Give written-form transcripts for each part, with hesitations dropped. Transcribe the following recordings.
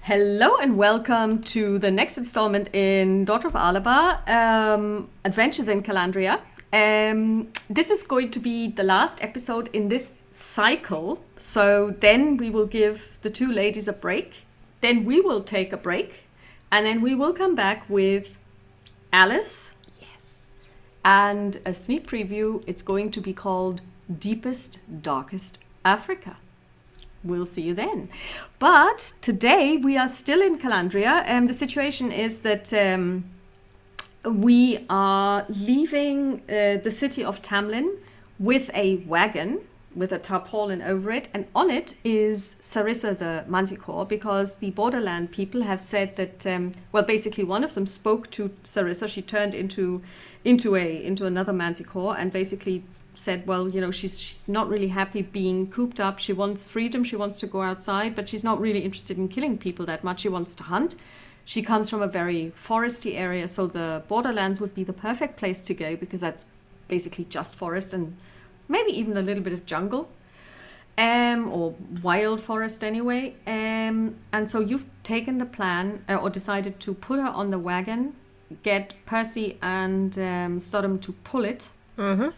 Hello and welcome to the next installment in Daughter of Alba, Adventures in Calandria. This is going to be the last episode in this cycle, so then we will give the two ladies a break, then we will take a break, and then we will come back with Alice. Yes. And a sneak preview, it's going to be called Deepest, Darkest Africa. We'll see you then. But today we are still in Calandria, and the situation is that we are leaving the city of Tamlin with a wagon with a tarpaulin over it, and on it is Sarissa the Manticore, because the borderland people have said that basically one of them spoke to Sarissa. She turned into another Manticore and basically said, well, you know, she's not really happy being cooped up. She wants freedom. She wants to go outside, but she's not really interested in killing people that much. She wants to hunt. She comes from a very foresty area, so the borderlands would be the perfect place to go because that's basically just forest and maybe even a little bit of jungle, or wild forest anyway. And so you've taken the plan or decided to put her on the wagon, get Percy and Stodham to pull it. Mm-hmm.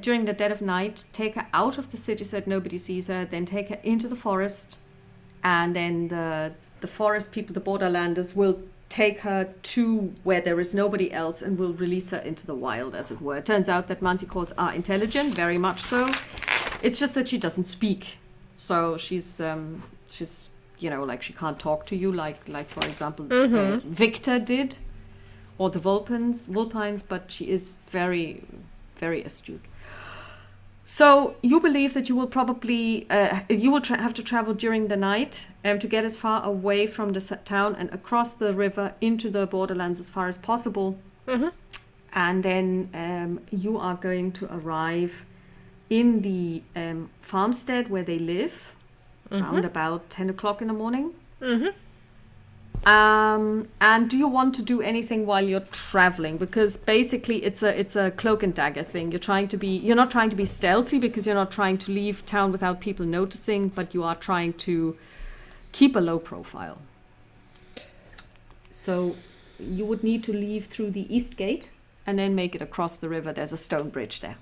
During the dead of night, take her out of the city so that nobody sees her, then take her into the forest, and then the forest people, the borderlanders, will take her to where there is nobody else and will release her into the wild, as it were. It turns out that manticores are intelligent, very much so. It's just that she doesn't speak. So she's you know, like, she can't talk to you like for example, Victor did, or the Vulpines, but she is very, very astute. So you believe that you will probably have to travel during the night to get as far away from the town and across the river into the borderlands as far as possible. Mm-hmm. And then you are going to arrive in the farmstead where they live around about 10 o'clock in the morning. Mm-hmm. And do you want to do anything while you're traveling? Because basically it's a cloak and dagger thing. You're not trying to be stealthy because you're not trying to leave town without people noticing, but you are trying to keep a low profile. So you would need to leave through the east gate and then make it across the river. There's a stone bridge there.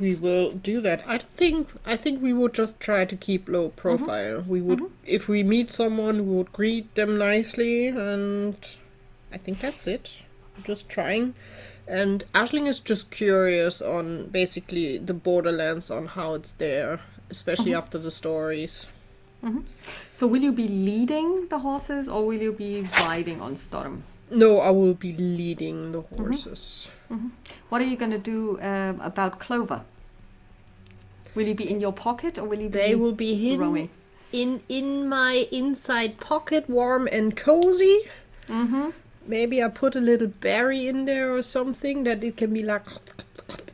We will do that. I think we would just try to keep low profile. We would, if we meet someone, we would greet them nicely, and I think that's it. Just trying. And Aisling is just curious on basically the borderlands, on how it's there, especially after the stories. So will you be leading the horses or will you be riding on Stodham? No, I will be leading the horses. What are you going to do about Clover? Will you be in your pocket or will you be They will be hidden rowing? in my inside pocket, warm and cozy. Maybe I put a little berry in there or something that it can be like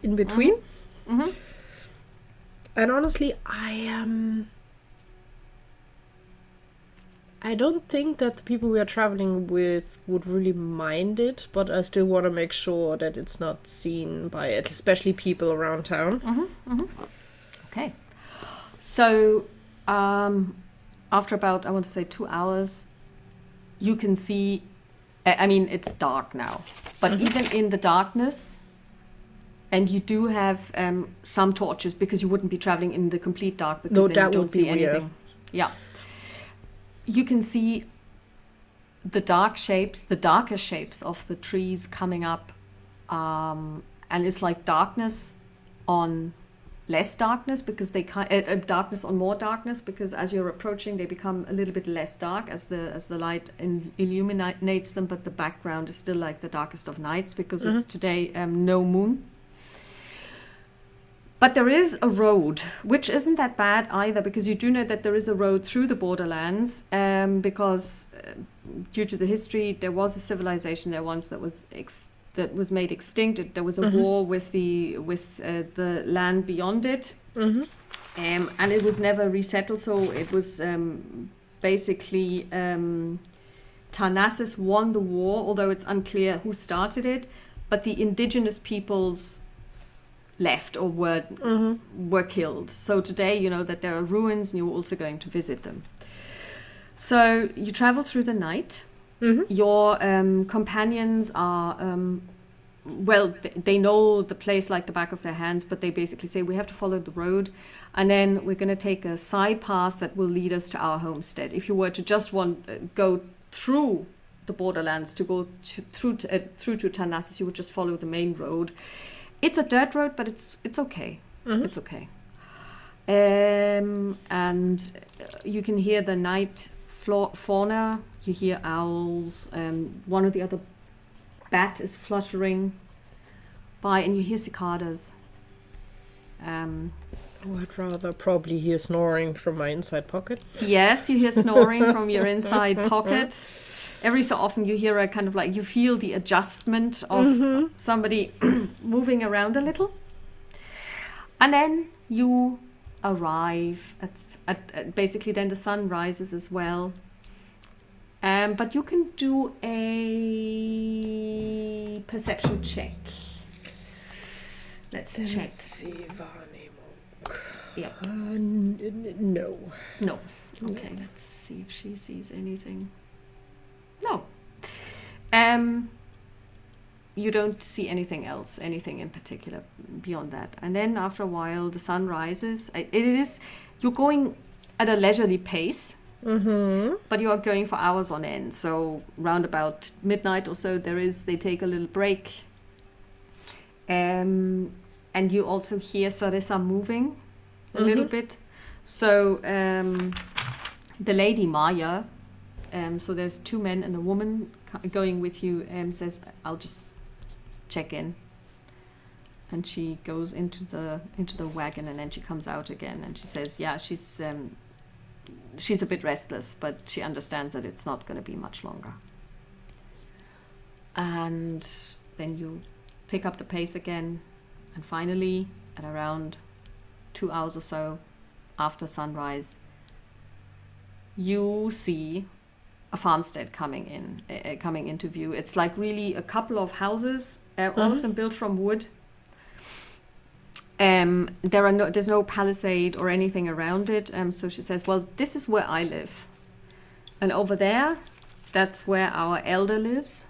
in between. And honestly, I don't think that the people we are traveling with would really mind it, but I still want to make sure that it's not seen by it, especially people around town. Okay. So after about, I want to say 2 hours, you can see, I mean, it's dark now, but even in the darkness, and you do have some torches because you wouldn't be traveling in the complete dark because then you don't see anything. Yeah. You can see the darker shapes of the trees coming up, and it's like darkness on less darkness because they darkness on more darkness, because as you're approaching they become a little bit less dark as the light illuminates them, but the background is still like the darkest of nights because it's today no moon. But there is a road, which isn't that bad either, because you do know that there is a road through the borderlands, because due to the history, there was a civilization there once that was made extinct. There was a war with the land beyond it, and it was never resettled. So it was basically Tarnassus won the war, although it's unclear who started it. But the indigenous peoples left or were killed. So today you know that there are ruins, and you're also going to visit them. So you travel through the night. Your companions are, they know the place like the back of their hands, but they basically say, we have to follow the road, and then we're going to take a side path that will lead us to our homestead. If you were to just go through the borderlands to go through to Tarnassus, you would just follow the main road. It's a dirt road, but it's okay. It's okay. And you can hear the night fauna. You hear owls. One or the other bat is fluttering by, and you hear cicadas. I'd rather probably hear snoring from my inside pocket. Yes, you hear snoring from your inside pocket. Every so often you hear a kind of like, you feel the adjustment of somebody moving around a little. And then you arrive at basically then the sun rises as well. But you can do a perception check. Let's check. Let's see, Wahrnehmung. Yeah. No. No. Okay, let's see if she sees anything. No. You don't see anything else, anything in particular beyond that. And then after a while, the sun rises. You're going at a leisurely pace. But you are going for hours on end. So round about midnight or so, they take a little break. And you also hear Sarissa moving a little bit. So the lady Maya, so there's 2 men and a woman going with you, says, I'll just check in. And she goes into the wagon, and then she comes out again, and she says, yeah, she's a bit restless, but she understands that it's not going to be much longer. And then you pick up the pace again, and finally, at around 2 hours or so after sunrise, you see a farmstead coming into view. It's like really a couple of houses, all of them built from wood. There's no palisade or anything around it. So she says, well, this is where I live. And over there, that's where our elder lives.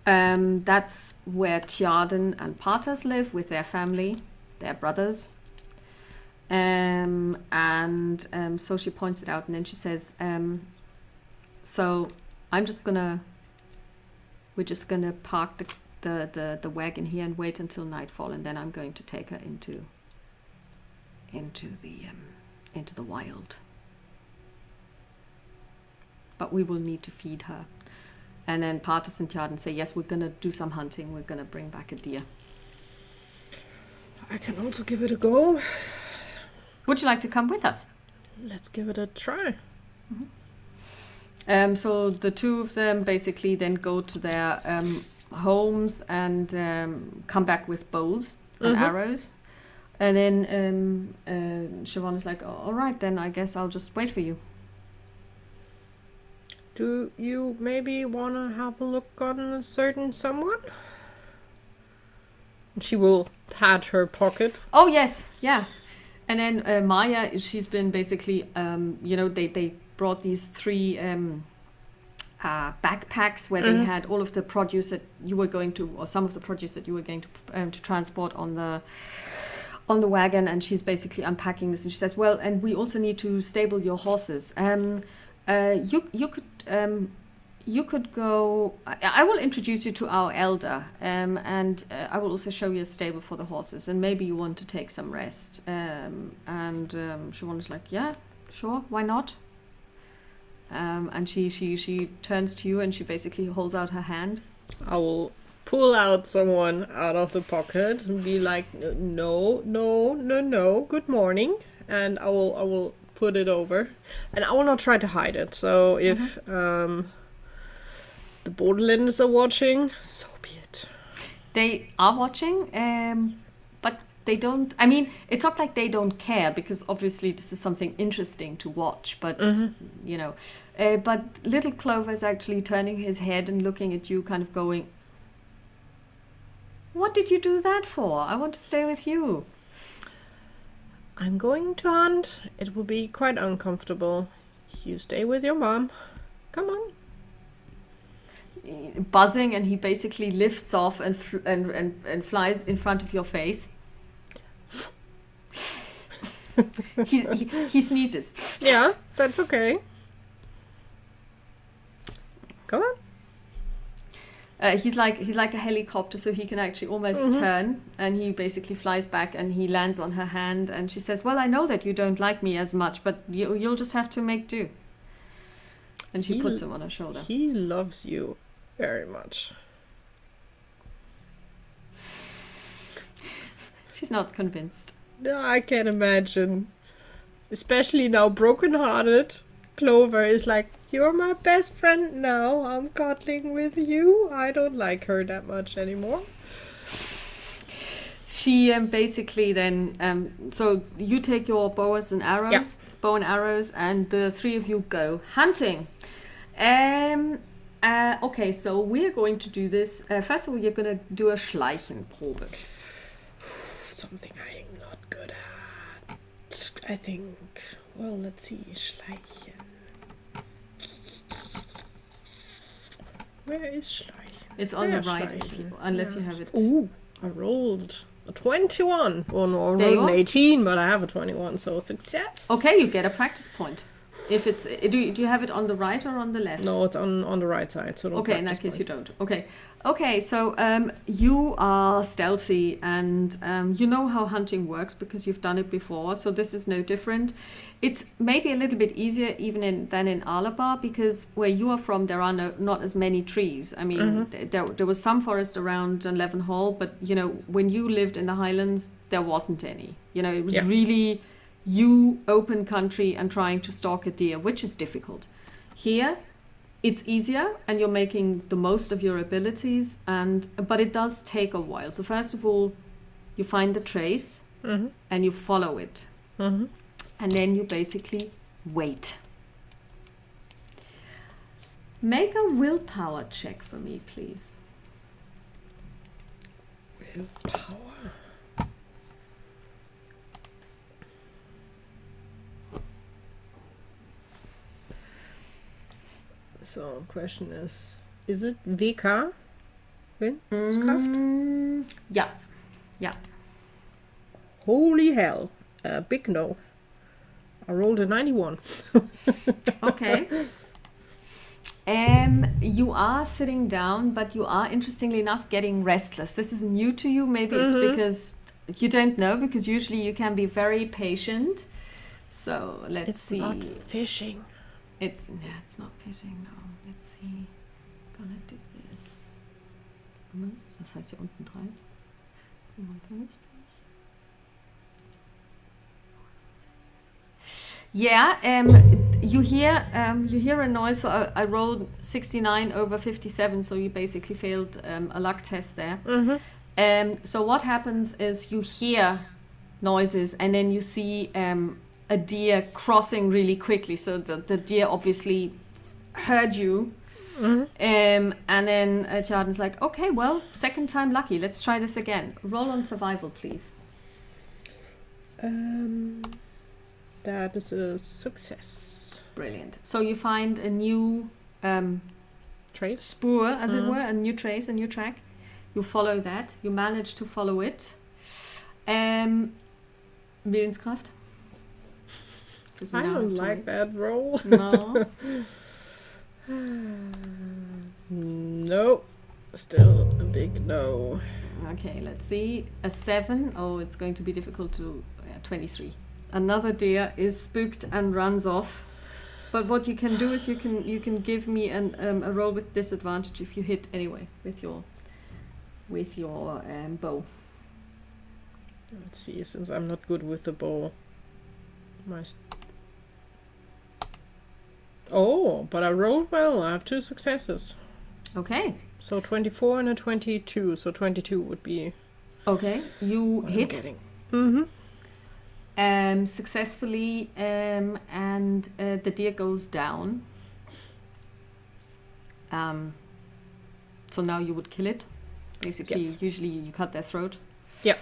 That's where Tjarden and Patas live with their family, their brothers. So she points it out, and then she says, so we're just gonna park the wagon here and wait until nightfall, and then I'm going to take her into the wild. But we will need to feed her. And then Patas and Tjarden say, yes, we're going to do some hunting. We're going to bring back a deer. I can also give it a go. Would you like to come with us? Let's give it a try. So the 2 of them basically then go to their homes and come back with bows and arrows. And then Siobhan is like, all right, then I guess I'll just wait for you. Do you maybe want to have a look on a certain someone? She will pat her pocket. Oh, yes, yeah. And then Maya, she's been basically, they brought these 3 backpacks where they had all of the produce that you were going to, or some of the produce that you were going to transport on the wagon. And she's basically unpacking this, and she says, well, and we also need to stable your horses. You could go. I will introduce you to our elder, and I will also show you a stable for the horses, and maybe you want to take some rest. And Siobhan is like, yeah, sure, why not? And she turns to you, and she basically holds out her hand. I will pull out someone out of the pocket and be like, no, good morning, and I will put it over, and I will not try to hide it. So if the borderlands are watching, so be it. They are watching, but they don't. I mean, it's not like they don't care, because obviously this is something interesting to watch. But but little Clover is actually turning his head and looking at you, kind of going, What did you do that for? I want to stay with you. I'm going to hunt. It will be quite uncomfortable. You stay with your mom. Come on. Buzzing, and he basically lifts off and flies in front of your face. he sneezes. Yeah, that's okay. Come on. He's like a helicopter, so he can actually almost turn, and he basically flies back and he lands on her hand, and she says, well, I know that you don't like me as much, but you'll just have to make do. And she puts him on her shoulder. He loves you very much. She's not convinced. No, I can imagine. Especially now, broken-hearted, Clover is like, you're my best friend now. I'm cuddling with you. I don't like her that much anymore. She basically then, so you take your bows and arrows, bow and arrows, and the three of you go hunting. Okay, so we're going to do this. First of all, you're going to do a Schleichenprobe. Something I'm not good at. I think, well, let's see, Schleichen. Where is Schleichen? It's on the right, unless you have it. Ooh, I rolled a 21. Well, no, I rolled an 18, but I have a 21, so success. Okay, you get a practice point. If it's do you have it on the right or on the left? No, it's on the right side. So okay, in that case you don't. Okay. So you are stealthy, and you know how hunting works because you've done it before. So this is no different. It's maybe a little bit easier even than in Alba, because where you are from there are not as many trees. I mean, there was some forest around Leavenhall, but you know when you lived in the Highlands there wasn't any. You know, it was really you open country and trying to stalk a deer, which is difficult. Here it's easier and you're making the most of your abilities, but it does take a while. So first of all, you find the trace and you follow it, and then you basically wait. Make a willpower check for me, please. Willpower. So, question is it VK? Willenskraft? Yeah. Holy hell. Big no. I rolled a 91. Okay. You are sitting down, but you are, interestingly enough, getting restless. This is new to you. Maybe it's because you don't know, because usually you can be very patient. So let's see. It's not fishing. It's not fishing, no. Let's see. Galactic ist. Was heißt hier unten 3? 57. Yeah, you hear a noise. So I rolled 69 over 57, so you basically failed a luck test there. So what happens is you hear noises, and then you see a deer crossing really quickly. So the deer obviously heard you. And then Tjaden's like, okay, well, second time lucky. Let's try this again. Roll on survival, please. That is a success. Brilliant. So you find a new trace? Spur, as it were, a new trace, a new track. You follow that. You manage to follow it. Willenskraft. I don't like that roll. No. No. Still a big no. Okay, let's see. A 7. Oh, it's going to be difficult to... 23. Another deer is spooked and runs off. But what you can do is you can give me a roll with disadvantage if you hit anyway with your bow. Let's see, since I'm not good with the bow. Oh, but I rolled well. I have 2 successes. Okay. So 24 and a 22. So 22 would be... Okay, you hit. Successfully, and the deer goes down. So now you would kill it. Basically, Yes. usually you cut their throat. Yeah.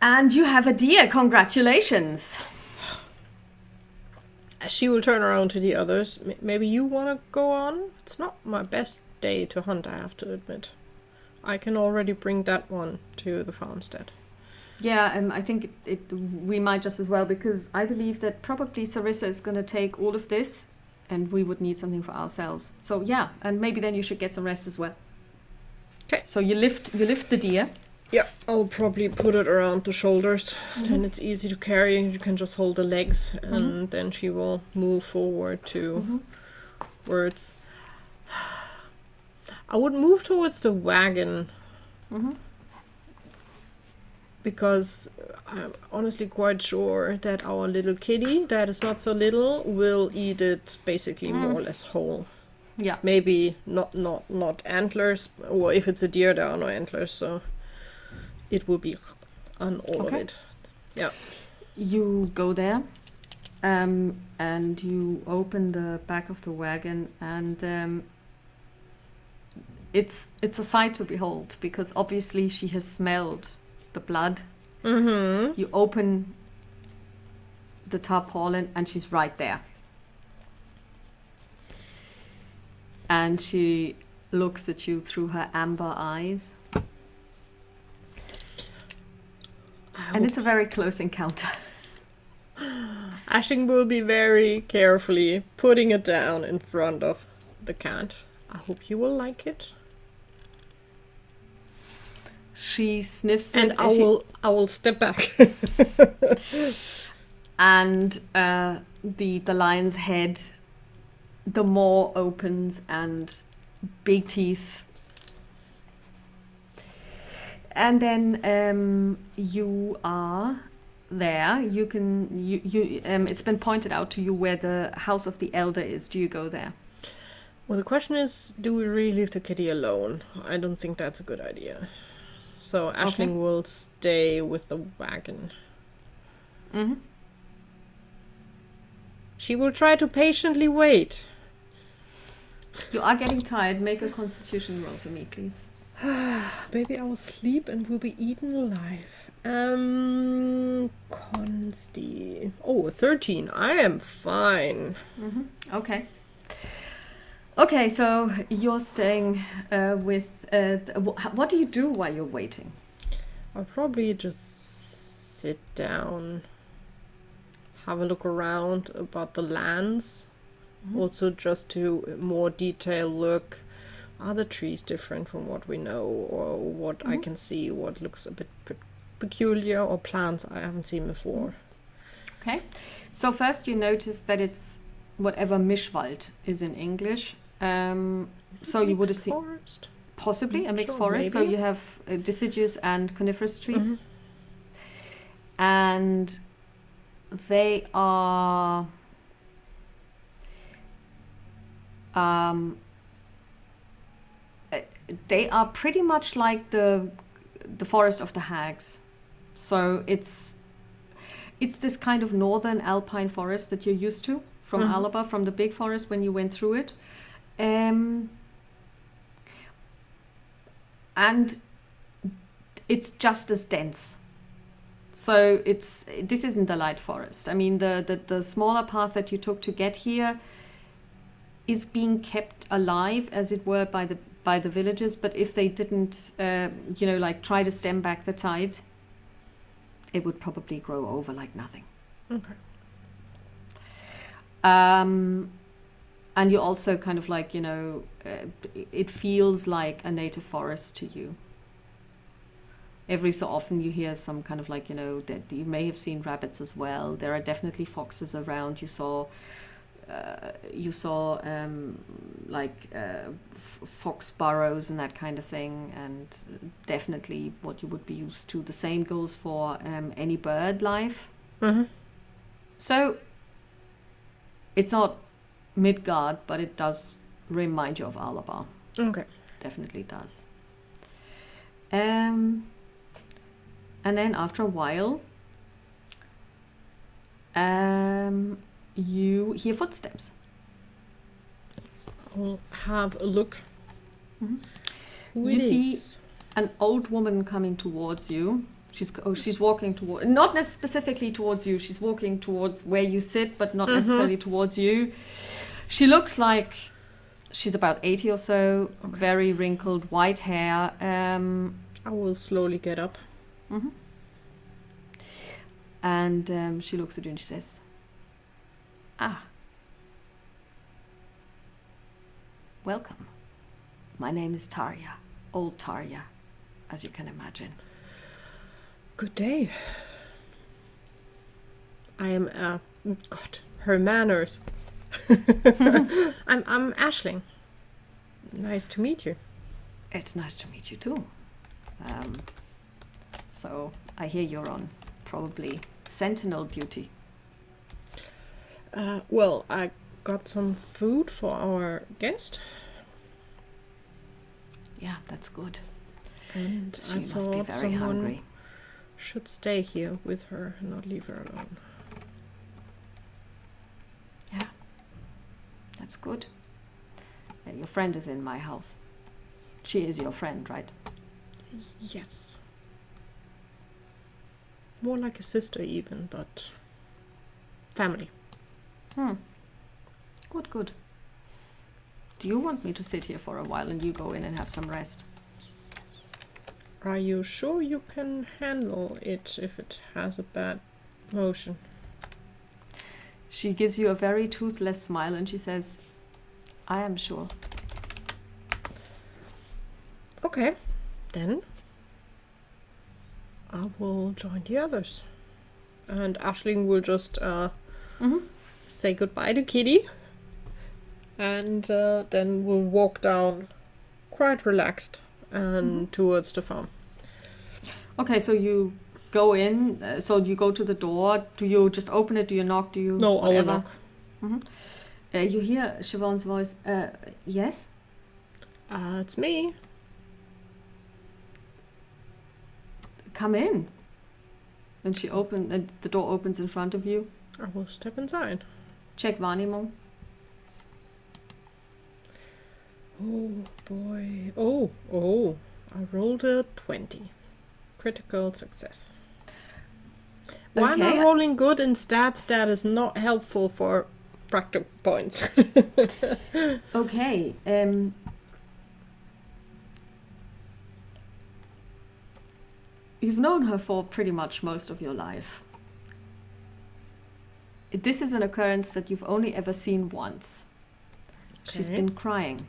And you have a deer. Congratulations. She will turn around to the others. Maybe you want to go on? It's not my best day to hunt, I have to admit. I can already bring that one to the farmstead. Yeah, I think we might just as well, because I believe that probably Sarissa is going to take all of this, and we would need something for ourselves. So yeah, and maybe then you should get some rest as well. Okay. So you lift the deer. Yeah, I'll probably put it around the shoulders. Then it's easy to carry. You can just hold the legs, and then she will move forward to towards. I would move towards the wagon. Because I'm honestly quite sure that our little kitty, that is not so little, will eat it basically more or less whole. Yeah. Maybe not antlers, or if it's a deer, there are no antlers, so it will be on all of it. Yeah. You go there, and you open the back of the wagon, and it's a sight to behold, because obviously she has smelled the blood. You open the tarpaulin and she's right there. And she looks at you through her amber eyes. And it's a very close encounter. Ashing will be very carefully putting it down in front of the cat. I hope you will like it. She sniffs and it. I will step back. And the lion's head, the maw opens and big teeth. And then you are there. You can it's been pointed out to you where the house of the elder is. Do you go there? Well, the question is, do we really leave the kitty alone? I don't think that's a good idea. So Aisling will stay with the wagon. She will try to patiently wait. You are getting tired. Make a constitution roll for me, please. Maybe I will sleep and will be eaten alive. Consti. Oh, 13. I am fine. Okay. Okay, so you're staying with... what do you do while you're waiting? I'll probably just sit down, have a look around about the lands. Also just to more detailed look. Are the trees different from what we know, or what I can see, what looks a bit peculiar, or plants I haven't seen before? Okay. So first you notice that it's whatever Mischwald is in English. So you would have seen... Forest? Possibly a mixed Sure, forest. So maybe. you have deciduous and coniferous trees. And they are... they are pretty much like the forest of the hags. So it's this kind of northern alpine forest that you're used to from Alba, from the big forest when you went through it. And it's just as dense. So this isn't the light forest. I mean, the smaller path that you took to get here is being kept alive, as it were, by the villagers. But if they didn't, try to stem back the tide, it would probably grow over like nothing. Okay. And you also kind of like, it feels like a native forest to you. Every so often you hear some kind of like, that you may have seen rabbits as well. There are definitely foxes around. You saw fox burrows and that kind of thing, and definitely what you would be used to. The same goes for any bird life. So it's not Midgard, but it does remind you of Alba. Okay. Definitely does. And then after a while, you hear footsteps. I'll have a look. who You it see is. an old woman coming towards you. She's walking toward, not specifically towards you. She's walking towards where you sit, but not necessarily towards you. She looks like she's about 80 or so. Okay. Very wrinkled, white hair. I will slowly get up. And she looks at you and she says, "Ah, welcome. My name is Tarja, old Tarja, as you can imagine." Good day. I am, God, her manners. I'm Aisling. Nice to meet you. It's nice to meet you too. So I hear you're on probably sentinel duty. Well, I got some food for our guest. Yeah, that's good. And She I must be thought very someone hungry. should stay here with her and not leave her alone. Yeah, that's good. And your friend is in my house. She is your friend, right? Yes. More like a sister even, but family. Good, good. Do you want me to sit here for a while and you go in and have some rest? Are you sure you can handle it if it has a bad motion? She gives you a very toothless smile and she says, "I am sure." Okay, then I will join the others. And Aisling will just say goodbye to Kitty. And then we'll walk down quite relaxed and towards the farm. Okay, so you go in, so you go to the door. Do you just open it? Do you knock? Do you? No, whatever? I will knock. You hear Siobhan's voice. Yes? It's me. Come in. And and the door opens in front of you. I will step inside. Check Wahrnehmung. Oh boy. Oh. I rolled a 20. Critical success. Why am I rolling good in stats? That is not helpful for practical points. Okay. You've known her for pretty much most of your life. This is an occurrence that you've only ever seen once. She's been crying.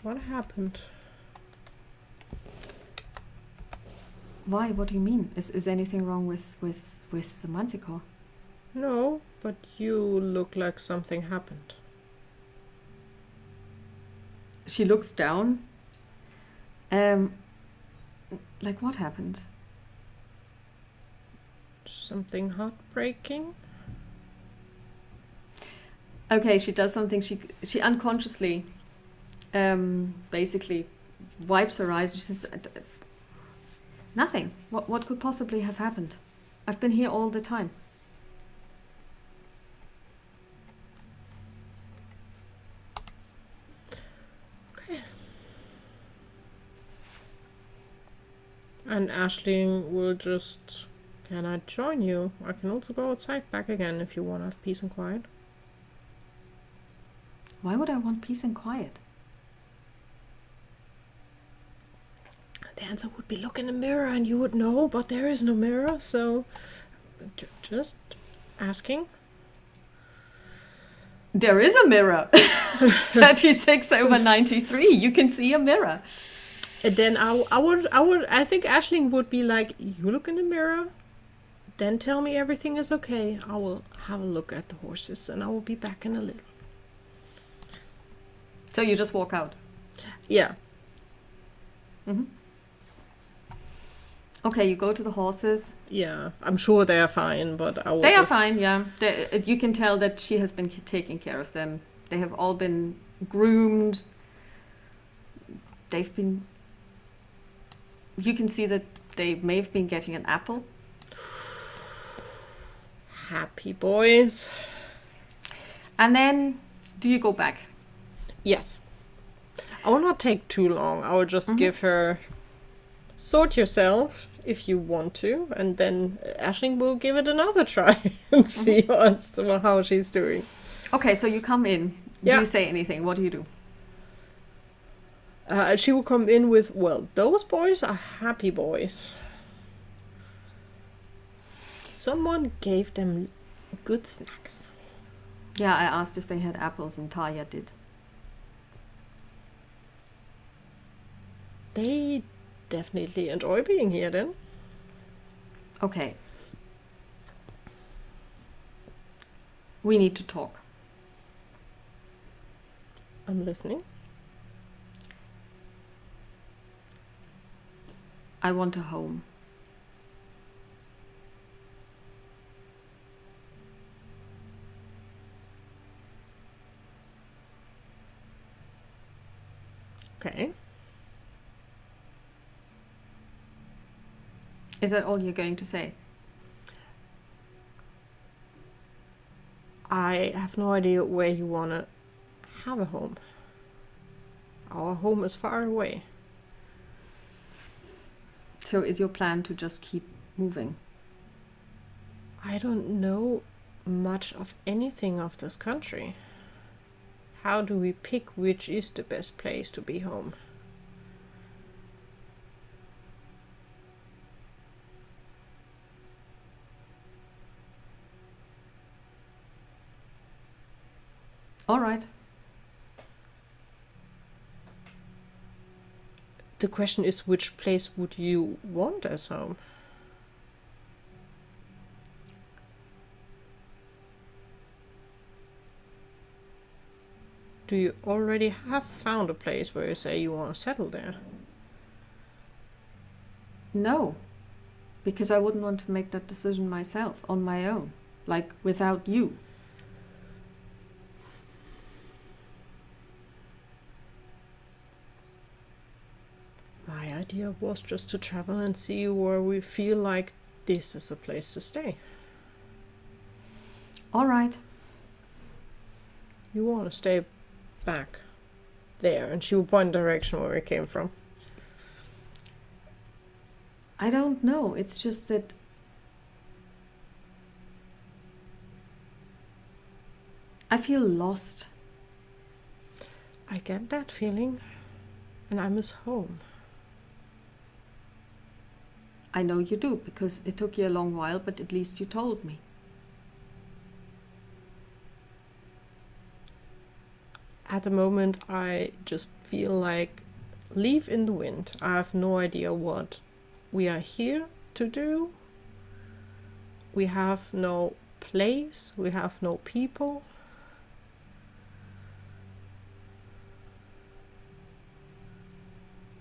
What happened? Why? What do you mean? Is anything wrong with the manticore? No, but you look like something happened. She looks down. Like what happened? Something heartbreaking? Okay, she does something. She unconsciously, basically, wipes her eyes. She says, "Nothing. What could possibly have happened? I've been here all the time." Okay. And Aisling will just... Can I join you? I can also go outside back again if you want to have peace and quiet. Why would I want peace and quiet? The answer would be look in the mirror and you would know, but there is no mirror, so just asking. There is a mirror. 36/93. You can see a mirror. And then I think Aisling would be like, you look in the mirror, then tell me everything is okay. I will have a look at the horses and I will be back in a little. So you just walk out? Yeah. Okay, you go to the horses. Yeah, I'm sure they are fine, but I will They are fine, yeah. You can tell that she has been taking care of them. They have all been groomed. They've been... You can see that they may have been getting an apple. Happy boys. And then, do you go back? Yes. I will not take too long. I will just give her, sort yourself if you want to, and then Aisling will give it another try and see how she's doing. Okay, so you come in. Yeah. Do you say anything? What do you do? She will come in with, well, those boys are happy boys. Someone gave them good snacks. Yeah, I asked if they had apples, and Taya did. They definitely enjoy being here then. Okay. We need to talk. I'm listening. I want a home. Okay. Is that all you're going to say? I have no idea where you want to have a home. Our home is far away. So is your plan to just keep moving? I don't know much of anything of this country. How do we pick which is the best place to be home? All right. The question is, which place would you want as home? Do you already have found a place where you say you want to settle there? No, because I wouldn't want to make that decision myself on my own, like without you. My idea was just to travel and see where we feel like this is a place to stay. All right. You want to stay back there, and she will point direction where we came from. I don't know. It's just that I feel lost. I get that feeling, and I miss home. I know you do, because it took you a long while, but at least you told me. At the moment, I just feel like leaf in the wind. I have no idea what we are here to do. We have no place. We have no people.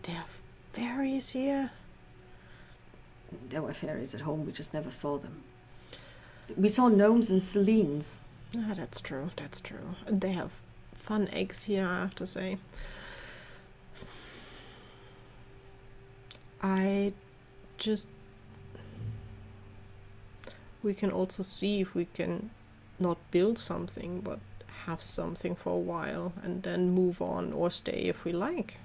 There are fairies here. There were fairies at home, we just never saw them. We saw gnomes and Selines. Ah, that's true, that's true. And they have fun eggs here, I have to say. We can also see if we can not build something, but have something for a while and then move on or stay if we like.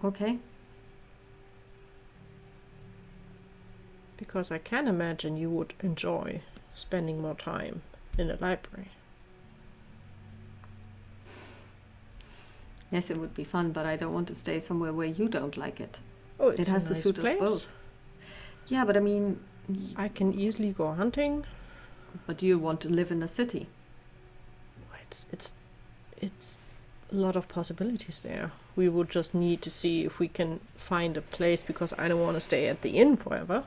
Okay. Because I can imagine you would enjoy spending more time in a library. Yes, it would be fun, but I don't want to stay somewhere where you don't like it. Oh, it's It has a to nice suit place. us both. Yeah, but I mean, I can easily go hunting. but do you want to live in a city? It's a lot of possibilities there. We would just need to see if we can find a place, because I don't want to stay at the inn forever.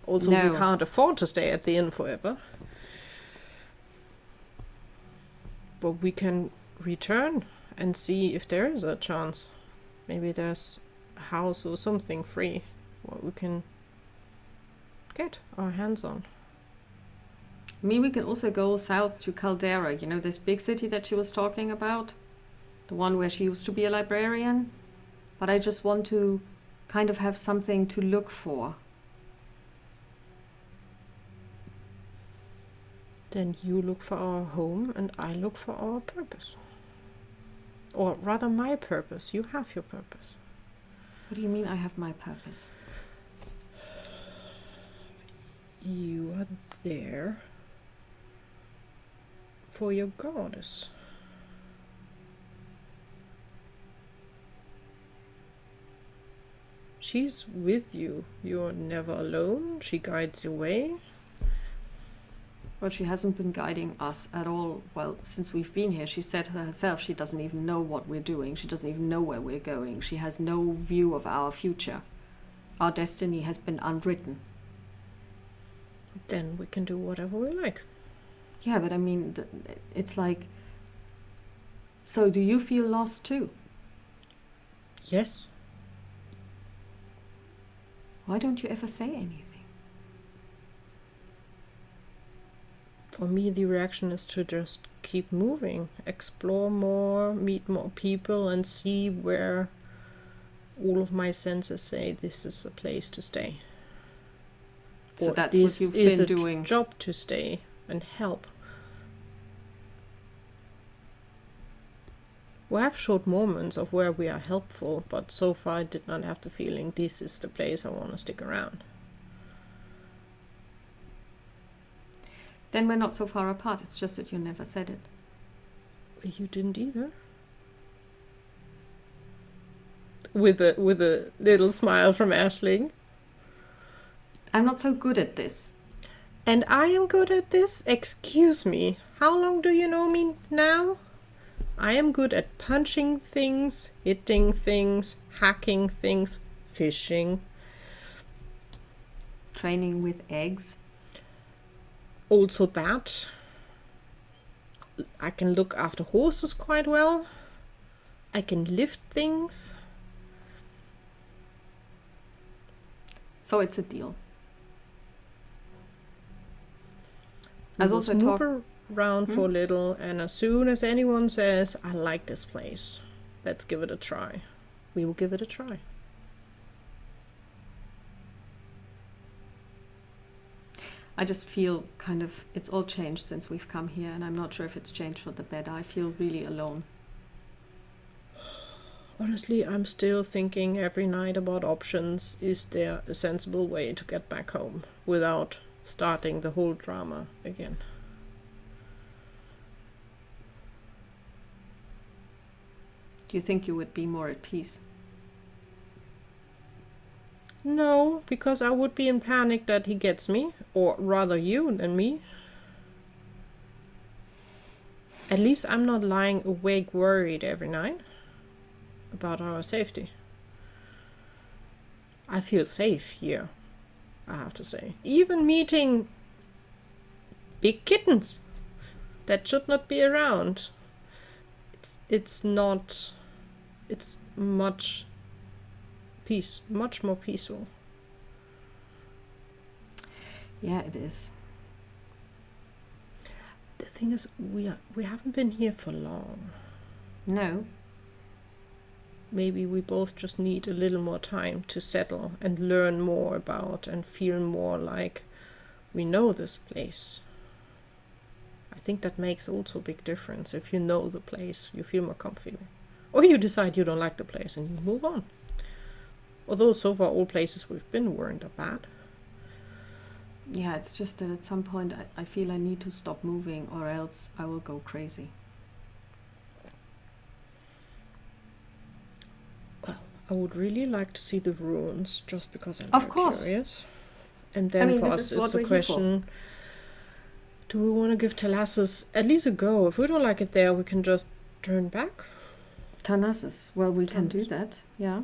Also, No. we can't afford to stay at the inn forever. But we can return and see if there is a chance. Maybe there's a house or something free what we can get our hands on. I mean, we can also go south to Caldera, you know, this big city that she was talking about? The one where she used to be a librarian? but I just want to kind of have something to look for. Then you look for our home and I look for our purpose. Or rather my purpose. You have your purpose. What do you mean I have my purpose? You are there for your goddess. She's with you. You're never alone. She guides your way. Well, she hasn't been guiding us at all. Well, since we've been here, she said herself she doesn't even know what we're doing. She doesn't even know where we're going. She has no view of our future. Our destiny has been unwritten. Then we can do whatever we like. Yeah, but I mean, it's like... So do you feel lost too? Yes. Why don't you ever say anything? For me, the reaction is to just keep moving, explore more, meet more people, and see where all of my senses say this is a place to stay. So or that's this what you've is been a doing. job to stay and help. We have short moments of where we are helpful, but so far I did not have the feeling this is the place I want to stick around. Then we're not so far apart. It's just that you never said it. You didn't either. With a little smile from Aisling. I'm not so good at this. And I am good at this? Excuse me. How long do you know me now? I am good at punching things, hitting things, hacking things, fishing. Training with eggs. Also that. I can look after horses quite well. I can lift things. So it's a deal. We As will also snoop talk. around for a little, and as soon as anyone says, I like this place, let's give it a try, we will give it a try. I just feel kind of, it's all changed since we've come here, and I'm not sure if it's changed for the better. I feel really alone. Honestly, I'm still thinking every night about options. Is there a sensible way to get back home without starting the whole drama again? Do you think you would be more at peace? No, because I would be in panic that he gets me, or rather you than me. At least I'm not lying awake worried every night about our safety. I feel safe here, I have to say. Even meeting big kittens that should not be around. It's not... It's much more peaceful. Yeah, it is. The thing is, we haven't been here for long. No. Maybe we both just need a little more time to settle and learn more about and feel more like we know this place. I think that makes also a big difference. If you know the place, you feel more comfy. Or you decide you don't like the place and you move on. Although so far all places we've been weren't that bad. Yeah, it's just that at some point I feel I need to stop moving, or else I will go crazy. Well, I would really like to see the ruins, just because I'm Of course. curious. And then for us it's a question, do we want to give Thalassus at least a go? If we don't like it there, we can just turn back. Tarnassus, well, we can do that, yeah.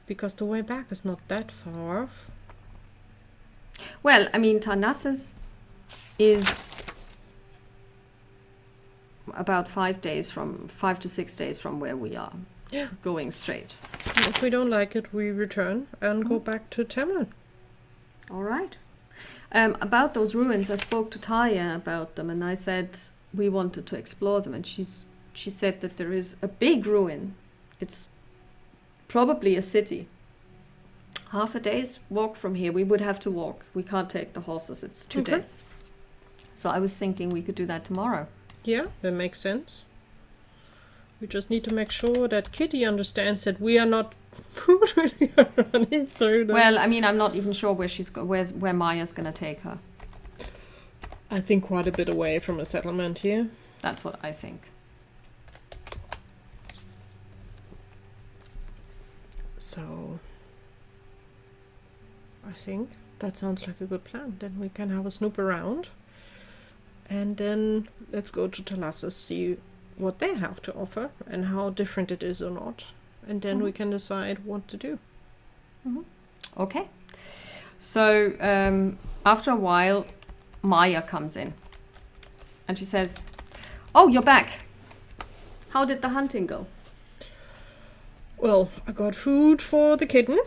Because the way back is not that far off. Well, I mean, Tarnassus is about 5 to 6 days from where we are. Yeah. Going straight. If we don't like it, we return and go back to Tamlin. All right. About those ruins, I spoke to Taya about them, and I said we wanted to explore them, and she said that there is a big ruin. It's Probably a city. Half a day's walk from here. We would have to walk. We can't take the horses. It's too Okay. dense. So I was thinking we could do that tomorrow. Yeah, that makes sense. We just need to make sure that Kitty understands that we are not food when we are running through them. Well, I mean, I'm not even sure where Maya's going to take her. I think quite a bit away from a settlement here. That's what I think. So, I think that sounds like a good plan. Then we can have a snoop around. And then let's go to Thalassus, see what they have to offer and how different it is or not. And then we can decide what to do. Okay. So after a while, Maya comes in. And she says, "Oh, you're back. How did the hunting go?" Well, I got food for the kitten.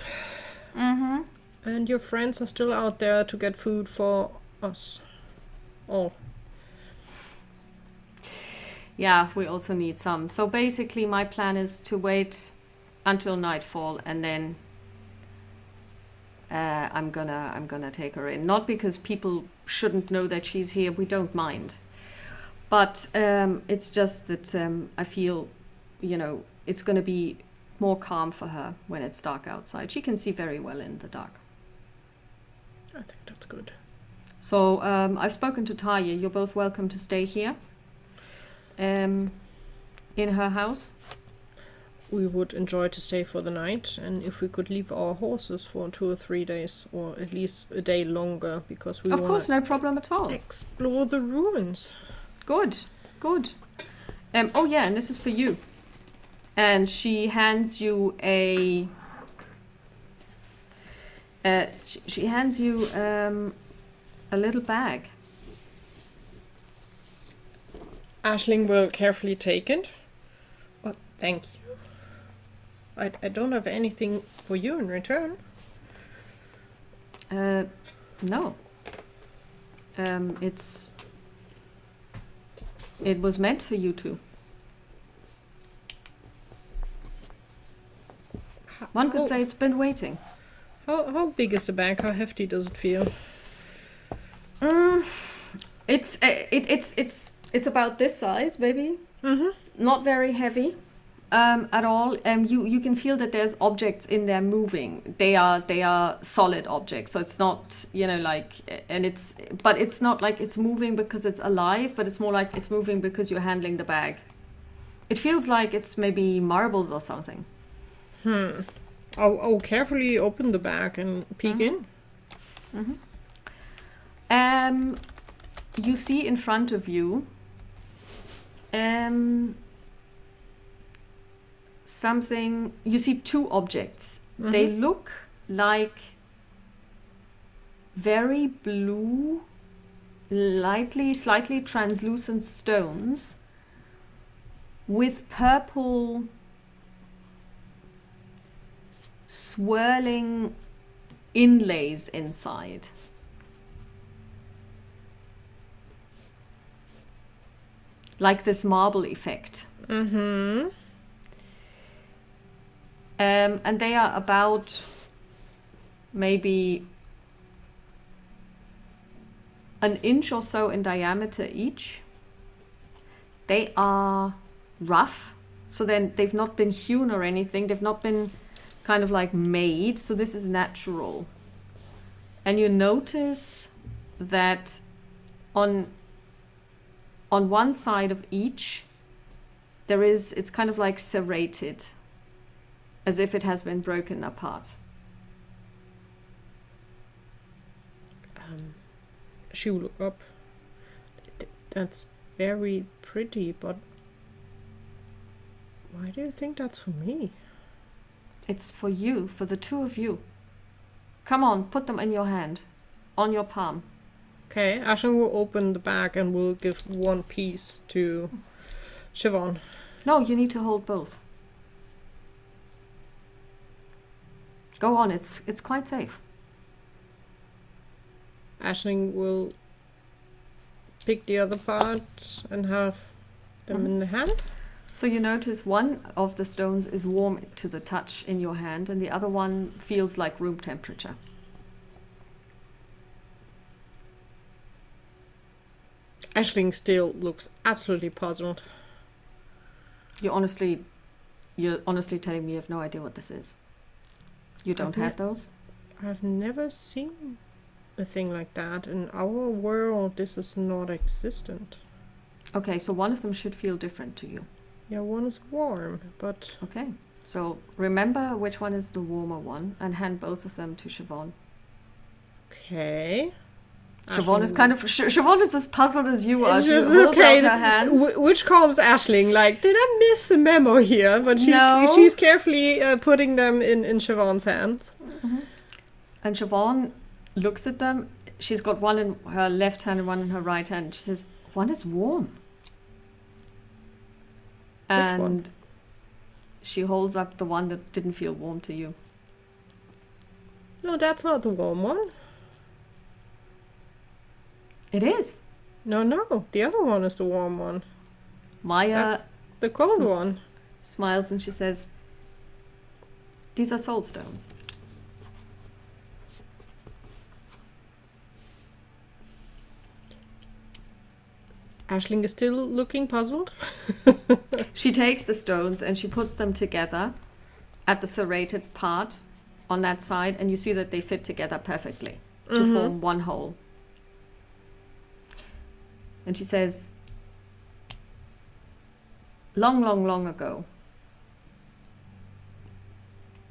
Mm-hmm. And your friends are still out there to get food for us. Oh. Yeah, we also need some. So basically my plan is to wait until nightfall and then I'm gonna take her in. Not because people shouldn't know that she's here, we don't mind. But it's just that I feel, it's gonna be more calm for her when it's dark outside. She can see very well in the dark. I think that's good. So I've spoken to Taya. You're both welcome to stay here in her house. We would enjoy to stay for the night, and if we could leave our horses for 2 or 3 days, or at least a day longer, because we Of want course, to no problem at all. explore the ruins. Good. Oh yeah, and this is for you. And she hands you a a little bag. Aisling will carefully take it. Oh, thank you. I don't have anything for you in return. No. It was meant for you two. One could say it's been waiting. How big is the bag? How hefty does it feel? It's about this size, maybe. Mm-hmm. Not very heavy at all. You can feel that there's objects in there moving. They are solid objects, so it's not but it's not like it's moving because it's alive, but it's more like it's moving because you're handling the bag. It feels like it's maybe marbles or something. I'll carefully open the bag and peek in. You see in front of you something. You see two objects. They look like very blue, slightly translucent stones with purple swirling inlays inside. Like this marble effect. And they are about maybe an inch or so in diameter each. They are rough, so then they've not been hewn or anything. They've not been kind of like made, so this is natural. And you notice that on one side of each it's kind of like serrated, as if it has been broken apart. She will look up. That's very pretty, but why do you think that's for me? It's for you, for the two of you. Come on, put them in your hand, on your palm. Okay, Aisling will open the bag and will give one piece to Siobhan. No, you need to hold both. Go on, it's quite safe. Aisling will pick the other parts and have them in the hand. So you notice one of the stones is warm to the touch in your hand, and the other one feels like room temperature. Aisling still looks absolutely puzzled. You're honestly telling me you have no idea what this is. You don't have those? I've never seen a thing like that. In our world, this is not existent. Okay, so one of them should feel different to you. Yeah, one is warm, but... Okay, so remember which one is the warmer one and hand both of them to Siobhan. Okay. Siobhan is Siobhan is as puzzled as you are. She It's holds okay. out her hands. Which calms Aisling, like, did I miss a memo here? But she's carefully putting them in Siobhan's hands. Mm-hmm. And Siobhan looks at them. She's got one in her left hand and one in her right hand. She says, one is warm. And one? She holds up the one that didn't feel warm to you. No, that's not the warm one. It is. No, the other one is the warm one. Maya That's the cold one. Smiles and she says, these are soul stones. Aisling is still looking puzzled. She takes the stones and she puts them together at the serrated part on that side, and you see that they fit together perfectly to form one whole. And she says, long, long, long ago,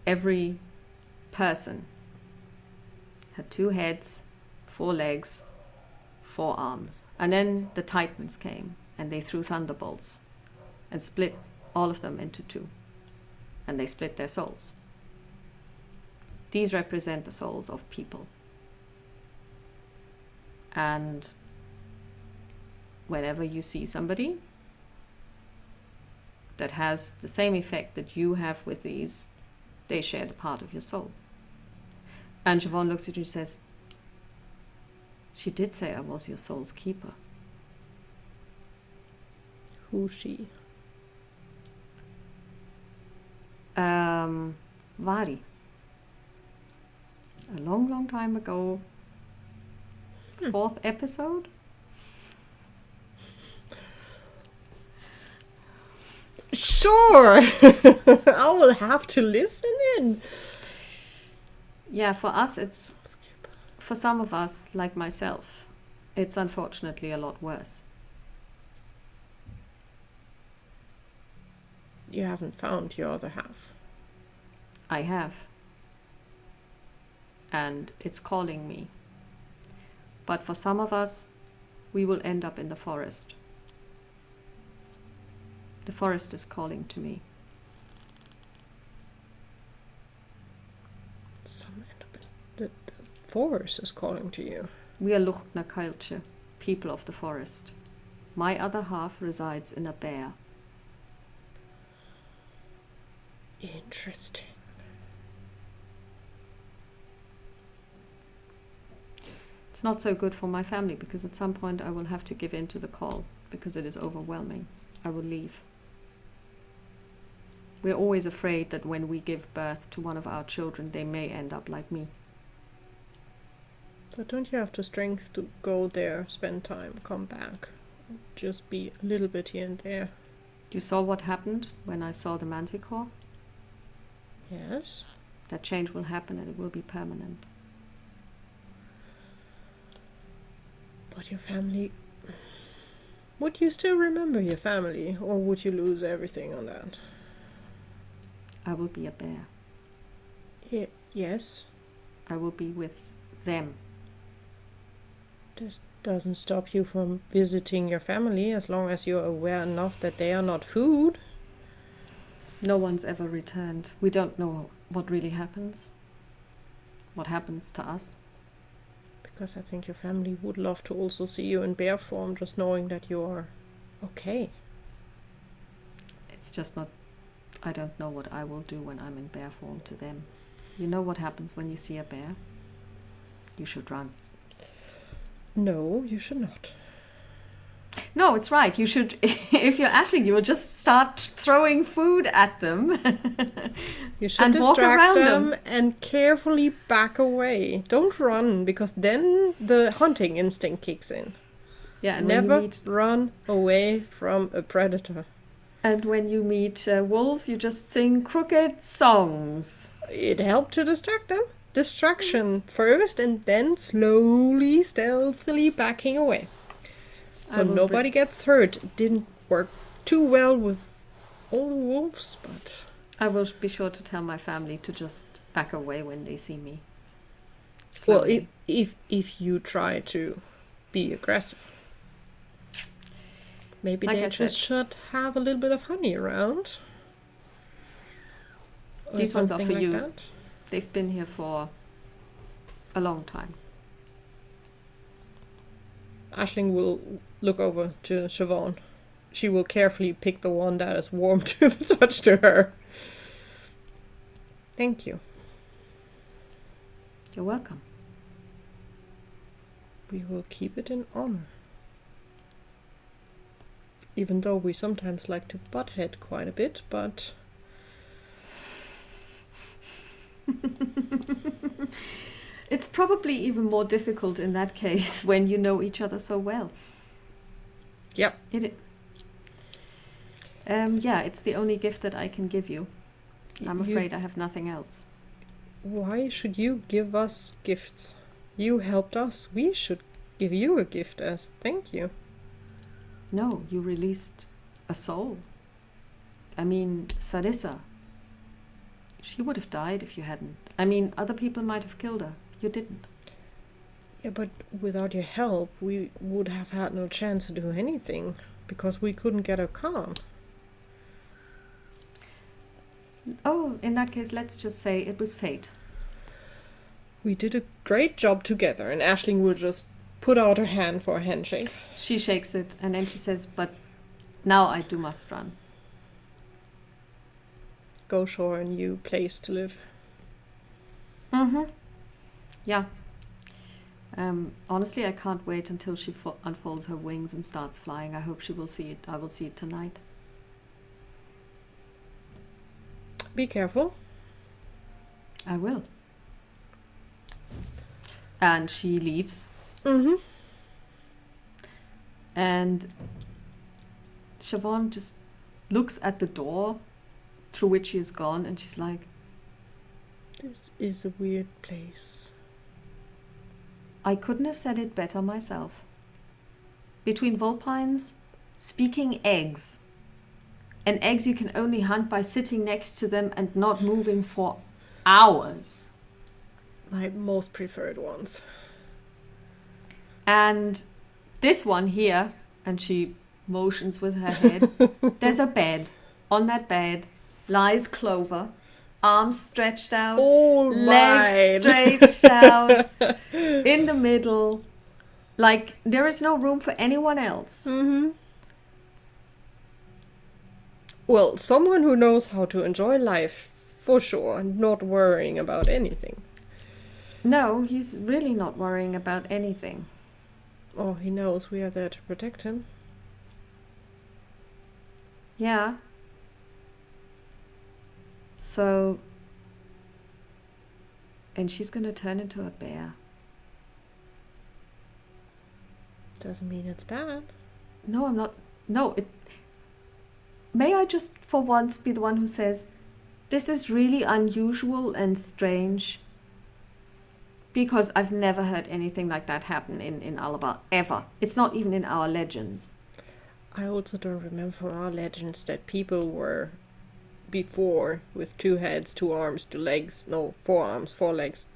every person had 2 heads, 4 legs, 4 arms. And then the Titans came and they threw thunderbolts and split all of them into 2. And they split their souls. These represent the souls of people. And whenever you see somebody that has the same effect that you have with these, they share the part of your soul. And Siobhan looks at you and says, she did say I was your soul's keeper. Who's she? Vari. A long, long time ago. 4th episode? Sure! I will have to listen in. Yeah, for us it's... For some of us, like myself, it's unfortunately a lot worse. You haven't found your other half. I have. And it's calling me. But for some of us, we will end up in the forest. The forest is calling to me. Some end up in the forest is calling to you. We are Luchtner culture, people of the forest. My other half resides in a bear. Interesting. It's not so good for my family because at some point I will have to give in to the call because it is overwhelming. I will leave. We're always afraid that when we give birth to one of our children, they may end up like me. But don't you have the strength to go there, spend time, come back? Just be a little bit here and there. You saw what happened when I saw the manticore? Yes. That change will happen and it will be permanent. But your family... Would you still remember your family, or would you lose everything on that? I will be a bear. Yes. I will be with them. This doesn't stop you from visiting your family as long as you're aware enough that they are not food. No one's ever returned. We don't know what really happens. What happens to us. Because I think your family would love to also see you in bear form, just knowing that you are okay. It's just not... I don't know what I will do when I'm in bear form to them. You know what happens when you see a bear? You should run. No, you should not. No, it's right. You should, if you're ashing, you will just start throwing food at them. You should And walk distract around them them. and carefully back away. Don't run, because then the hunting instinct kicks in. Yeah, and when you Never meet run away from a predator. wolves, you just sing crooked songs. It helped to distract them. Distraction first, and then slowly, stealthily backing away. So I will nobody gets hurt. It didn't work too well with all the wolves, but I will be sure to tell my family to just back away when they see me. well, Slowly. if you try to be aggressive, maybe Like they I just said. should have a little bit of honey around. Or These ones are something for like you. that. They've been here for a long time. Aisling will look over to Siobhan. She will carefully pick the one that is warm to the touch to her. Thank you. You're welcome. We will keep it in honor. Even though we sometimes like to butt head quite a bit, but It's probably even more difficult in that case when you know each other so well. yep. Yeah, it's the only gift that I can give you. I'm You- afraid I have nothing else. Why should you give us gifts? You helped us. We should give you a gift as thank you. No, you released a soul. I mean, Sarissa. She would have died if you hadn't. I mean, other people might have killed her. You didn't. Yeah, but without your help, we would have had no chance to do anything because we couldn't get her calm. Oh, in that case, let's just say it was fate. We did a great job together, and Aisling will just put out her hand for a handshake. She shakes it and then she says, but now I must run. Go show her a new place to live. Mm-hmm. Yeah. Honestly, I can't wait until she unfolds her wings and starts flying. I hope she will see it. I will see it tonight. Be careful. I will. And she leaves. Mm-hmm. And Siobhan just looks at the door through which she is gone, and she's like, This is a weird place. I couldn't have said it better myself. Between vulpines, speaking eggs, and eggs you can only hunt by sitting next to them and not moving for hours. My most preferred ones. And this one here, and she motions with her head, there's a bed. On that bed lies Clover, arms stretched out, All legs mine. stretched out, in the middle. Like, there is no room for anyone else. Mm-hmm. Well, someone who knows how to enjoy life, for sure, not worrying about anything. No, he's really not worrying about anything. Oh, he knows we are there to protect him. Yeah. So, and she's gonna turn into a bear. Doesn't mean it's bad. No, I'm not. No, it. May I just for once be the one who says, this is really unusual and strange? Because I've never heard anything like that happen in Alba, ever. It's not even in our legends. I also don't remember from our legends that people were before with 2 heads, 2 arms, 2 legs, no, 4 arms, 4 legs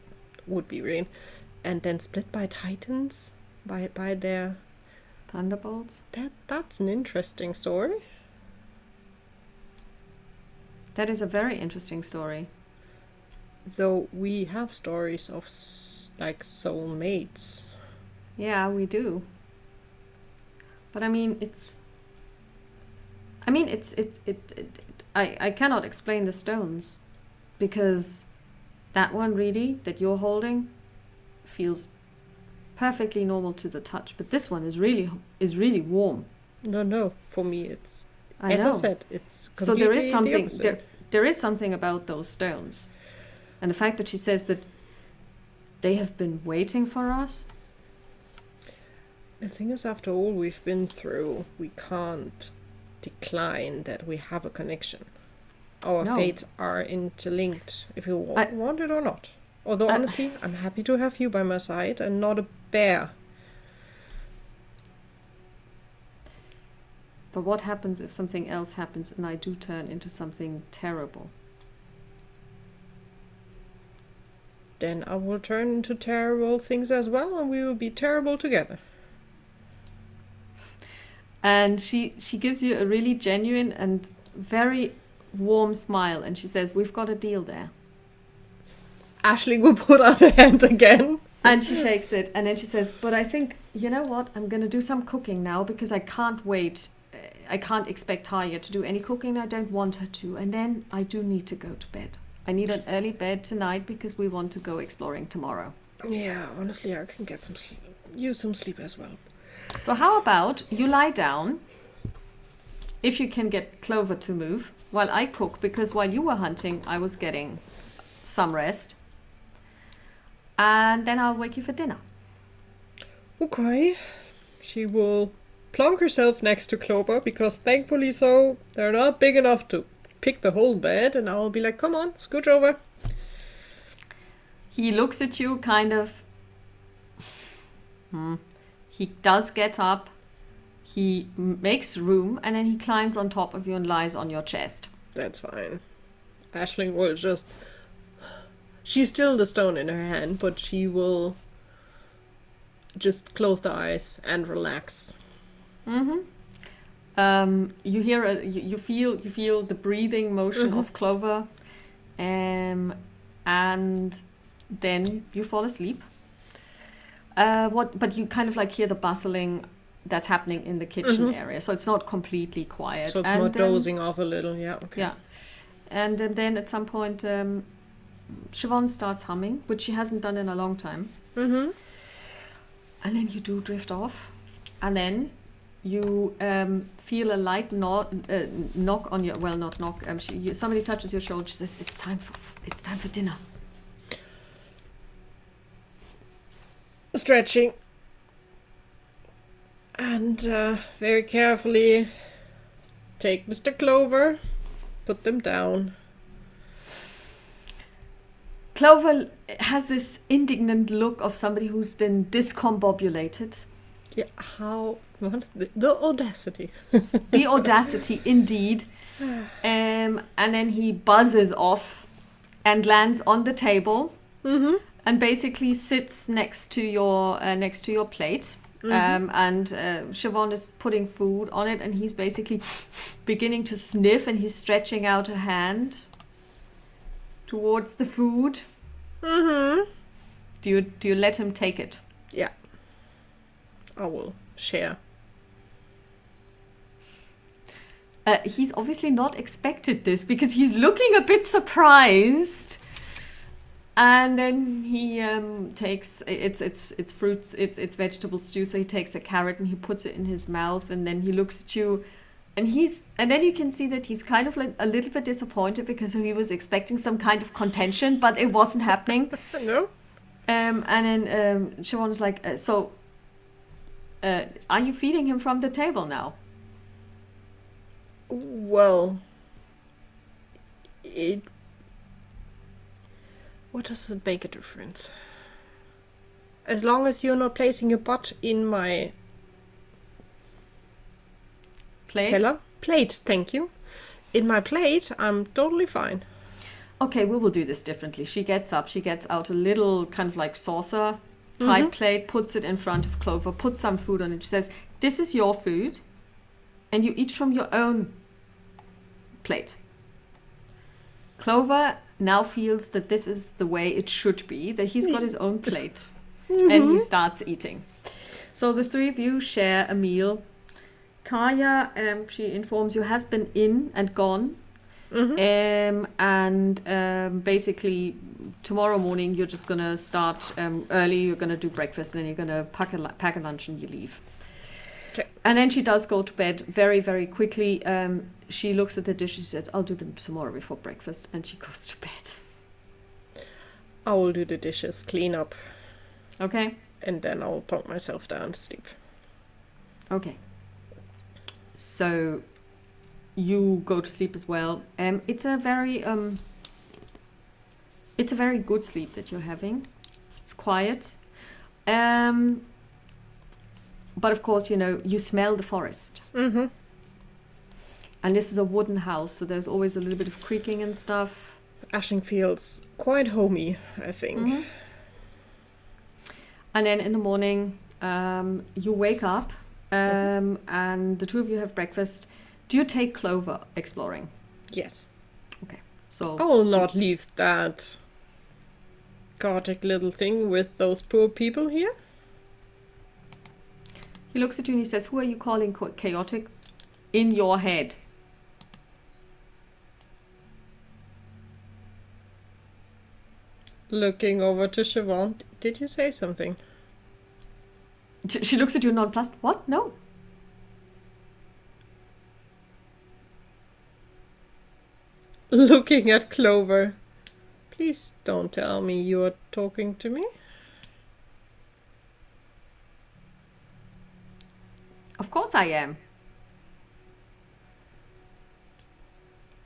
would be real, and then split by titans by their Thunderbolts? that's an interesting story. That is a very interesting story. Though we have stories of like soulmates. Yeah, we do. But I mean, I cannot explain the stones, because that one really that you're holding feels perfectly normal to the touch, but this one is really warm. No. For me, it's I as know. I said, it's So completely there is the something opposite. there is something about those stones. And the fact that she says that they have been waiting for us. The thing is, after all we've been through, we can't decline that we have a connection. Our No. fates are interlinked, if you I- want it or not. Although, I- honestly, I'm happy to have you by my side and not a bear. But what happens if something else happens and I do turn into something terrible? Then I will turn into terrible things as well, and we will be terrible together. And she gives you a really genuine and very warm smile, and she says, "We've got a deal there." Ashley will put out her hand again. And she shakes it, and then she says, "But I think, you know what? I'm going to do some cooking now because I can't wait. I can't expect Taya to do any cooking. I don't want her to. And then I do need to go to bed. I need an early bed tonight because we want to go exploring tomorrow." Yeah, honestly, I can get some sleep. Use some sleep as well. So how about you lie down, if you can get Clover to move, while I cook, because while you were hunting, I was getting some rest. And then I'll wake you for dinner. Okay. She will plonk herself next to Clover, because thankfully so, they're not big enough to pick the whole bed, and I'll be like, come on, scooch over. He looks at you kind of... He does get up, he makes room, and then he climbs on top of you and lies on your chest. That's fine. Aisling will just... She's still the stone in her hand, but she will just close the eyes and relax. You hear you feel the breathing motion of Clover, and then you fall asleep. But you kind of like hear the bustling that's happening in the kitchen area, so it's not completely quiet. So it's more dozing off a little, yeah. Okay. Yeah, and then at some point, Siobhan starts humming, which she hasn't done in a long time. And then you do drift off, and then you feel a light knock on your, well, not knock. Somebody touches your shoulder. She says, "It's time for dinner." Stretching. And very carefully take Mr. Clover, put them down. Clover has this indignant look of somebody who's been discombobulated. Yeah, how? What? The audacity. The audacity, indeed. And then he buzzes off and lands on the table and basically sits next to your plate. And Siobhan is putting food on it, and he's basically beginning to sniff, and he's stretching out a hand towards the food. Do you let him take it? Yeah. I will share. He's obviously not expected this because he's looking a bit surprised. And then he takes it's fruits, it's vegetable stew. So he takes a carrot and he puts it in his mouth, and then he looks at you, and then you can see that he's kind of like a little bit disappointed because he was expecting some kind of contention, but it wasn't happening. No. And then Siobhan is like, are you feeding him from the table now? Well, what does it make a difference? As long as you're not placing your butt in my plate, thank you. In my plate, I'm totally fine. Okay, we will do this differently. She gets up, she gets out a little kind of like saucer type plate, puts it in front of Clover, puts some food on it. She says, "This is your food, and you eat from your own plate." Clover now feels that this is the way it should be, that he's got his own plate, and he starts eating. So the three of you share a meal. Taya, she informs you, has been in and gone. Basically tomorrow morning you're just gonna start early. You're gonna do breakfast, and then you're gonna pack a lunch and you leave. Okay. And then she does go to bed very, very quickly. She looks at the dishes. She says, I'll do them tomorrow before breakfast. And she goes to bed. I will do the dishes, clean up, Okay? and then I'll plunk myself down to sleep. Okay. So you go to sleep as well. It's a very good sleep that you're having. It's quiet. But of course, you know, you smell the forest. Mm-hmm. And this is a wooden house, so there's always a little bit of creaking and stuff. Ashling feels quite homey, I think. Mm-hmm. And then in the morning, you wake up, and the two of you have breakfast. Do you take Clover exploring? Yes. Okay. So I will not leave that chaotic little thing with those poor people here. he looks at you and he says, who are you calling chaotic? In your head. Looking over to Siobhan, did you say something? She looks at you nonplussed. What? No. Looking at Clover. Please don't tell me you are talking to me. Of course I am.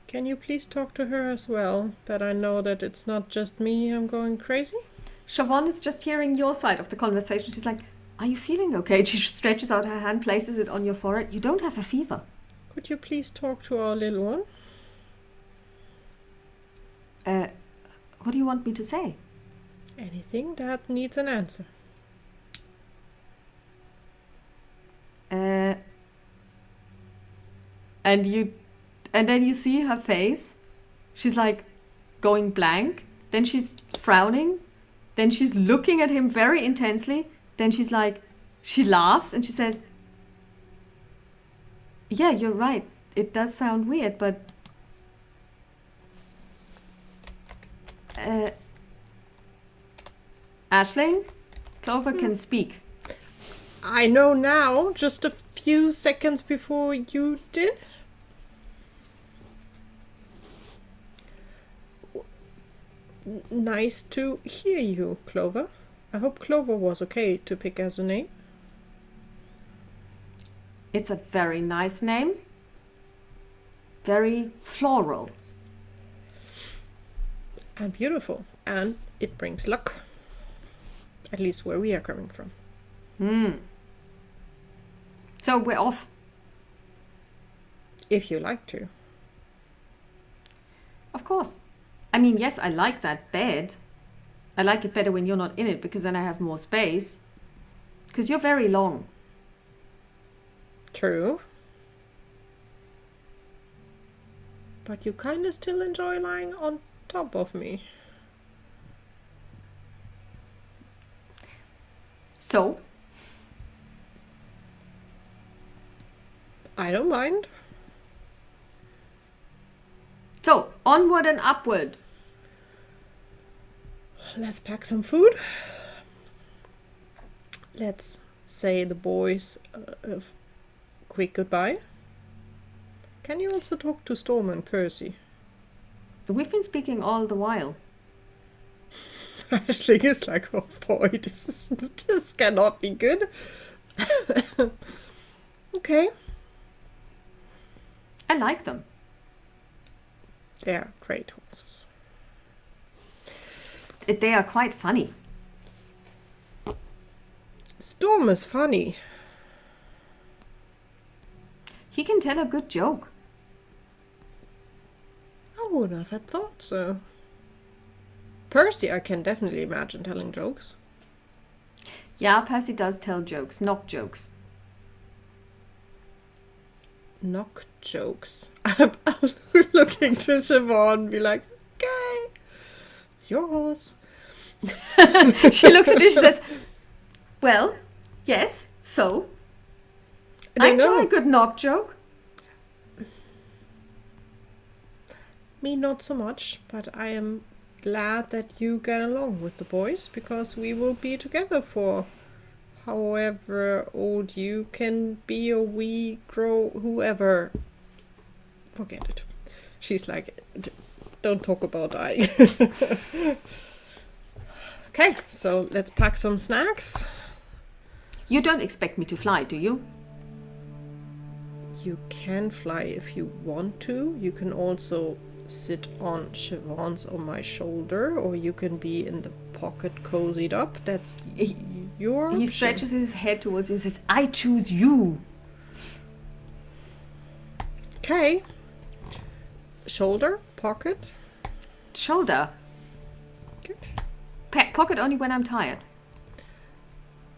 Can you please talk to her as well, that I know that it's not just me I'm going crazy? Siobhan is just hearing your side of the conversation. She's like, are you feeling okay? She stretches out her hand, places it on your forehead. You don't have a fever. Could you please talk to our little one? What do you want me to say? Anything that needs an answer. And then you see her face. She's like going blank. Then she's frowning. Then she's looking at him very intensely. Then she's like, she laughs and she says, yeah, you're right. It does sound weird, but Aisling, Clover can speak. I know now, just a few seconds before you did. Nice to hear you, Clover. I hope Clover was okay to pick as a name. It's a very nice name. Very floral. And beautiful. And it brings luck. At least where we are coming from. So we're off. If you like to. Of course. I mean, yes, I like that bed. I like it better when you're not in it because then I have more space. Because you're very long. True. But you kind of still enjoy lying on top of me. So? I don't mind. So, onward and upward. Let's pack some food. Let's say the boys a quick goodbye. Can you also talk to Storm and Percy? We've been speaking all the while. Aisling is like, oh boy, this cannot be good. Okay. I like them. They are great horses. They are quite funny. Storm is funny. He can tell a good joke. I would have had thought so. Percy, I can definitely imagine telling jokes. Yeah, Percy does tell jokes, knock jokes. Knock jokes. I'm looking to Siobhan and be like, okay, it's your horse. She looks at it, she says, well, yes, so? I enjoy a good knock joke. Me not so much, but I am glad that you get along with the boys because we will be together for however old you can be or we grow, whoever. Forget it. She's like, don't talk about dying. Okay, so let's pack some snacks. You don't expect me to fly, do you? You can fly if you want to. You can also sit on Siobhan's or my shoulder, or you can be in the pocket cozied up. That's your option. He stretches his head towards you and says, I choose you. Okay. Shoulder, pocket. Shoulder. Good. Pocket only when I'm tired.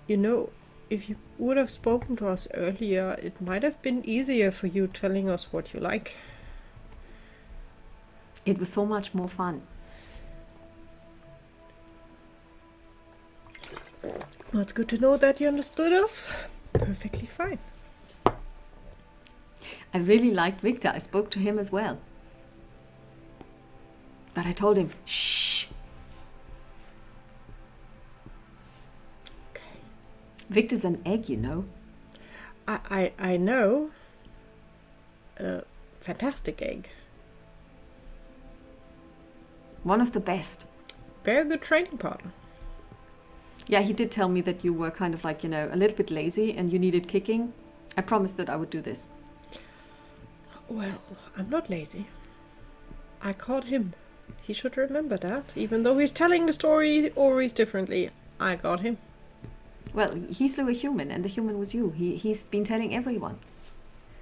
You know, if you would have spoken to us earlier, it might have been easier for you telling us what you like. It was so much more fun. Well, it's good to know that you understood us. Perfectly fine. I really liked Victor. I spoke to him as well. But I told him, shh. Okay. Victor's an egg, you know. I know. Fantastic egg. One of the best. Very good training partner. Yeah, he did tell me that you were kind of like, a little bit lazy and you needed kicking. I promised that I would do this. Well, I'm not lazy. I caught him. He should remember that. Even though he's telling the story always differently, I got him. Well, he slew a human and the human was you. He's been telling everyone.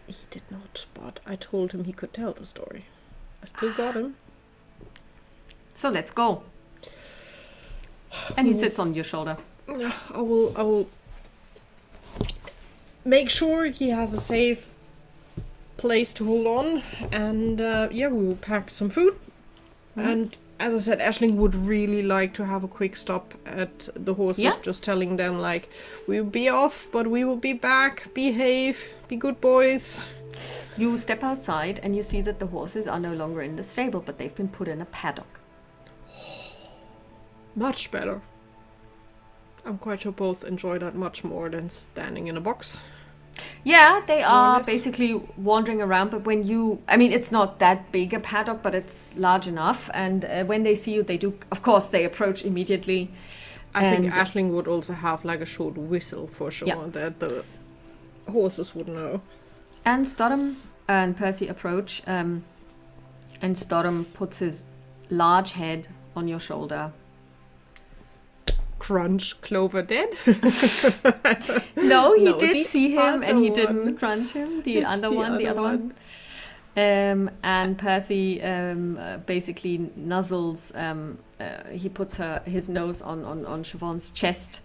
He did not, but I told him he could tell the story. I still got him. So let's go. And he sits on your shoulder. I will make sure he has a safe place to hold on, and we will pack some food. And as I said, Aisling would really like to have a quick stop at the horses, just telling them like, we'll be off, but we will be back. Behave, be good boys. You step outside and you see that the horses are no longer in the stable, but they've been put in a paddock. Much better. I'm quite sure both enjoy that much more than standing in a box. Yeah, they are basically wandering around, but it's not that big a paddock, but it's large enough. And when they see you, of course, they approach immediately. I think Aisling would also have like a short whistle for sure that the horses would know. And Stodham and Percy approach, and Stodham puts his large head on your shoulder. Crunch Clover dead? No, he did see him and he didn't crunch him. The other one. And Percy basically nuzzles, he puts his nose on Siobhan's chest,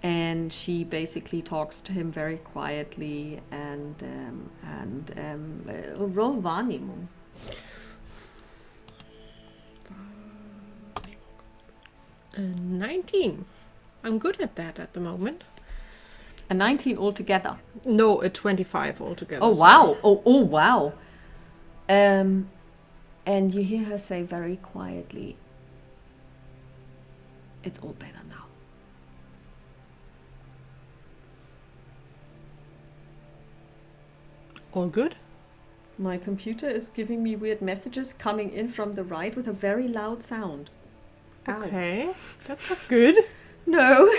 and she basically talks to him very quietly and roll Wahrnehmung. 19. I'm good at that at the moment. A 19 altogether. No, a 25 altogether. Oh wow! Oh wow! And you hear her say very quietly, "It's all better now." All good? My computer is giving me weird messages coming in from the right with a very loud sound. Ow. Okay, that's not good. No.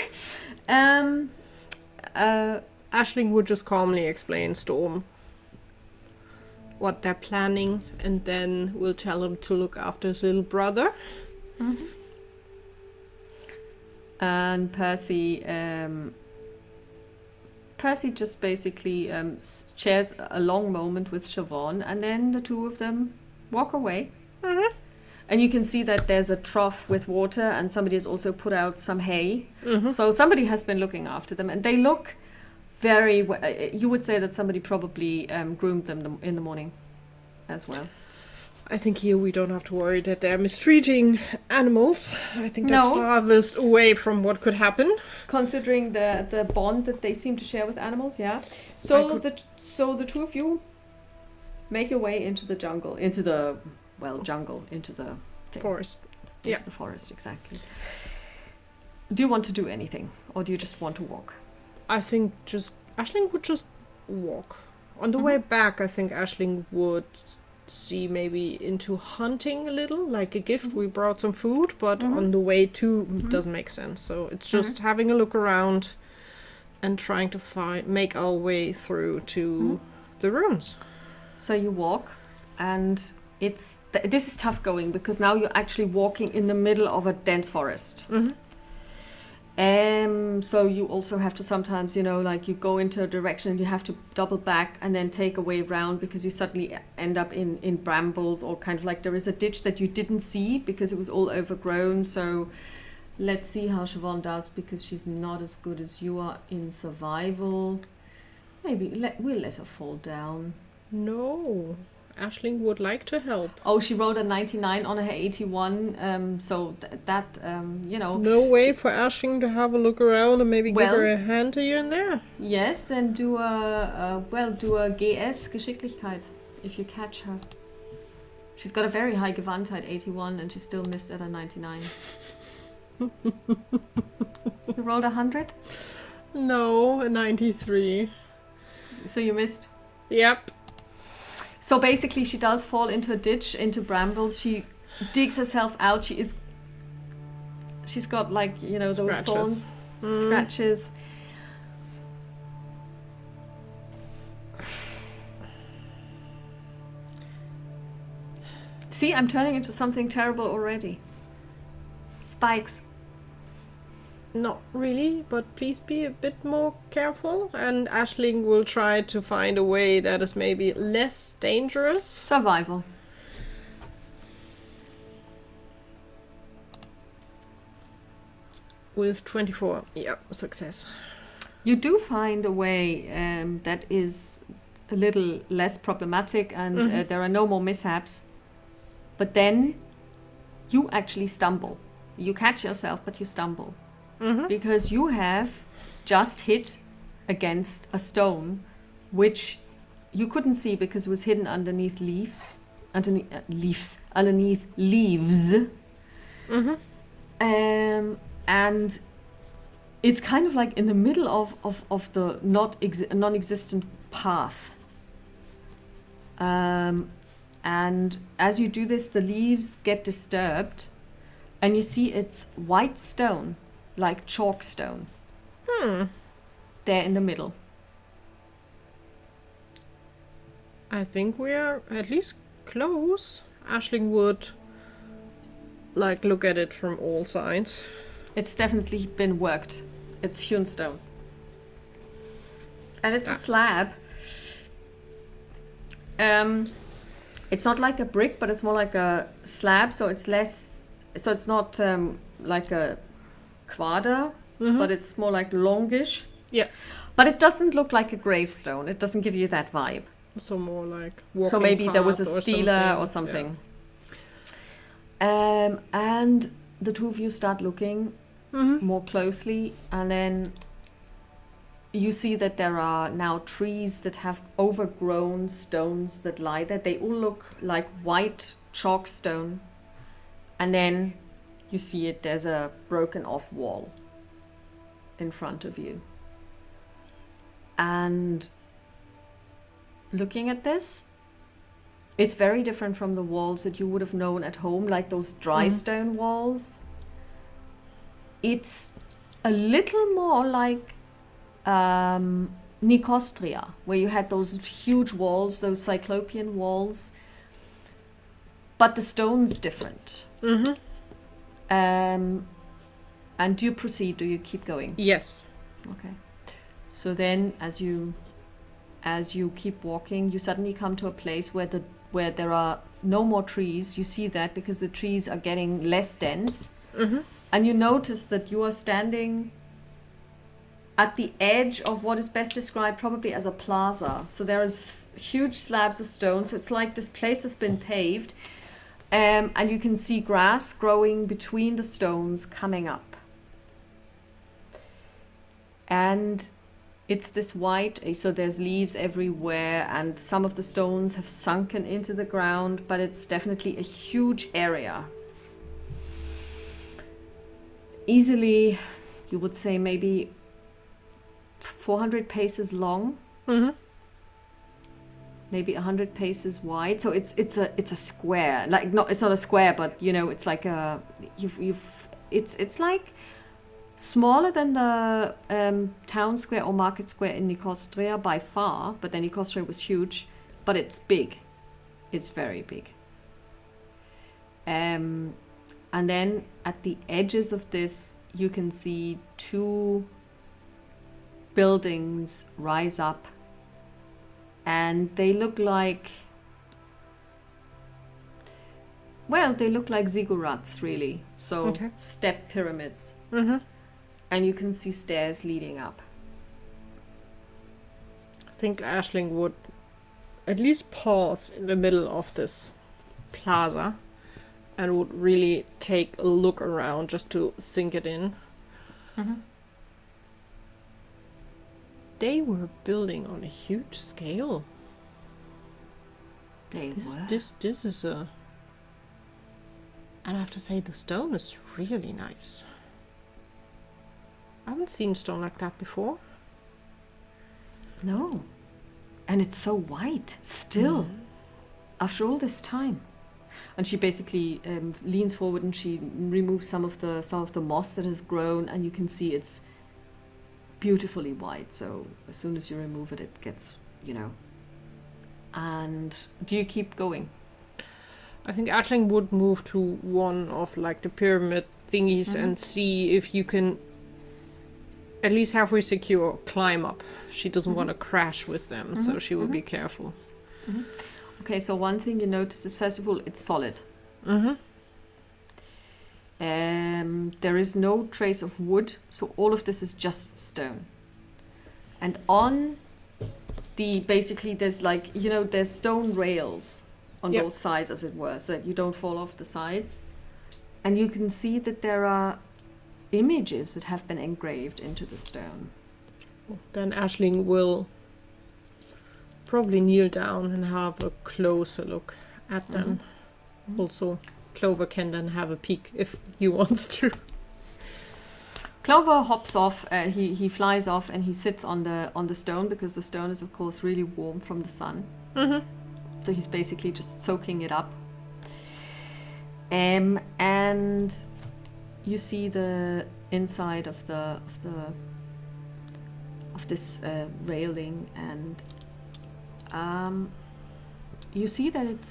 Aisling would just calmly explain Storm what they're planning, and then we'll tell him to look after his little brother. Mm-hmm. And Percy just basically shares a long moment with Siobhan, and then the two of them walk away. Mm-hmm. And you can see that there's a trough with water, and somebody has also put out some hay. Mm-hmm. So somebody has been looking after them, and they look very. You would say that somebody probably groomed them in the morning, as well. I think here we don't have to worry that they're mistreating animals. I think that's farthest away from what could happen. Considering the bond that they seem to share with animals, yeah. So the two of you make your way into the jungle, into the Forest. Into the forest, exactly. Do you want to do anything, or do you just want to walk? I think just Aisling would just walk. On the way back, I think Aisling would see maybe into hunting a little, like a gift. We brought some food, but on the way to doesn't make sense. So it's just having a look around and trying to make our way through to the rooms. So you walk, and this is tough going because now you're actually walking in the middle of a dense forest. So you also have to sometimes, like you go into a direction and you have to double back and then take a way round because you suddenly end up in brambles, or kind of like there is a ditch that you didn't see because it was all overgrown. So let's see how Siobhan does, because she's not as good as you are in survival. Maybe we'll let her fall down. No. Aisling would like to help. Oh, she rolled a 99 on her 81, so No way for Aisling to have a look around and maybe give her a hand here and there. Yes, then do a GS, Geschicklichkeit, if you catch her. She's got a very high Gewandtheit, 81, and she still missed at a 99. You rolled 100? No, a 93. So you missed? Yep. So basically she does fall into a ditch, into brambles. She digs herself out. She's got like, those thorns, scratches. See, I'm turning into something terrible already. Spikes. Not really, but please be a bit more careful. And Aisling will try to find a way that is maybe less dangerous. Survival. With 24. Yep, success. You do find a way that is a little less problematic, and there are no more mishaps. But then you actually stumble. You catch yourself, but you stumble. Because you have just hit against a stone, which you couldn't see because it was hidden underneath leaves. Underneath leaves. And it's kind of like in the middle of the non-existent path. And as you do this, the leaves get disturbed, and you see it's white stone, like chalk stone. There in the middle. I think we are at least close. Aisling would look at it from all sides. It's definitely been worked. It's hewn stone. And it's a slab. It's not like a brick, but it's more like a slab, so it's less, so it's not like a quader, but it's more like longish. Yeah. But it doesn't look like a gravestone. It doesn't give you that vibe. So more like walking So maybe there was a path stealer or something. Yeah. And the two of you start looking more closely, and then you see that there are now trees that have overgrown stones that lie there. They all look like white chalk stone. And then you see it, there's a broken off wall in front of you. And looking at this, it's very different from the walls that you would have known at home, like those dry stone walls. It's a little more like Nicostria, where you had those huge walls, those cyclopean walls, but the stone's different. And do you proceed? Do you keep going? Yes. Okay. So then, as you keep walking, you suddenly come to a place where there are no more trees. You see that because the trees are getting less dense, and you notice that you are standing at the edge of what is best described probably as a plaza. So there is huge slabs of stone. So it's like this place has been paved, and you can see grass growing between the stones coming up. And it's this white, so there's leaves everywhere, and some of the stones have sunken into the ground, but it's definitely a huge area. Easily, you would say maybe 400 paces long, maybe 100 paces wide. So it's a square. Like it's not a square, but it's like it's like smaller than the town square or market square in Nicostria by far. But then Nicostria was huge, but it's big. It's very big. And then at the edges of this, you can see 2 buildings rise up, and they look like ziggurats, really. So step pyramids. And you can see stairs leading up. I think Aisling would at least pause in the middle of this plaza and would really take a look around just to sink it in. They were building on a huge scale. This is a... And I have to say, the stone is really nice. I haven't seen stone like that before. No. And it's so white, still, after all this time. And she basically leans forward and she removes some of the moss that has grown, and you can see it's beautifully white. So as soon as you remove it, it gets, And do you keep going? I think Aisling would move to one of like the pyramid thingies and see if you can at least halfway secure climb up. She doesn't want to crash with them, so she will be careful. Okay, so one thing you notice is, first of all, it's solid. There is no trace of wood, so all of this is just stone. And on basically there's like, there's stone rails on both sides, as it were, so that you don't fall off the sides. And you can see that there are images that have been engraved into the stone. Then Aisling will probably kneel down and have a closer look at them. Also, Clover can then have a peek if he wants to. Clover hops off. He flies off and he sits on the stone, because the stone is of course really warm from the sun. So he's basically just soaking it up. And you see the inside of this railing, and you see that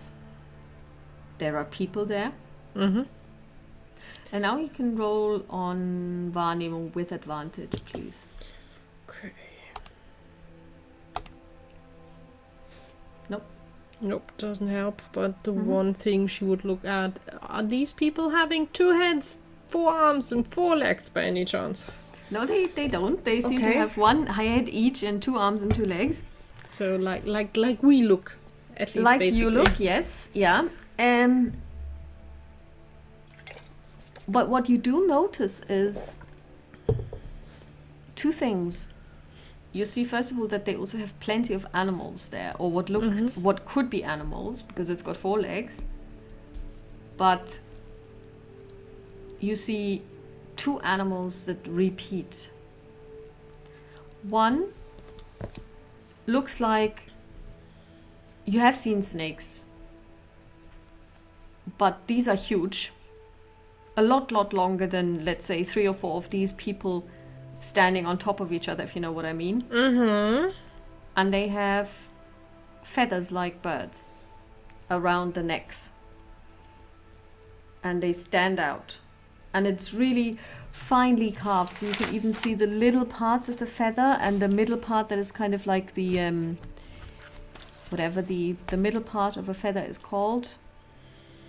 there are people there. And now you can roll on Wahrnehmung with advantage, please. Okay. Nope, doesn't help. But the one thing she would look at, are these people having 2 heads, 4 arms, and 4 legs by any chance? No, they don't. They seem to have 1 head each and 2 arms and 2 legs. So like we look, at least like basically. You look, yes, yeah. But what you do notice is 2 things. You see, first of all, that they also have plenty of animals there, or what could be animals, because it's got 4 legs. But you see 2 animals that repeat. One looks like, you have seen snakes, but these are huge. A lot longer than, let's say, 3 or 4 of these people standing on top of each other, if you know what I mean. And they have feathers like birds around the necks. And they stand out. And it's really finely carved, so you can even see the little parts of the feather, and the middle part that is kind of like the whatever the middle part of a feather is called.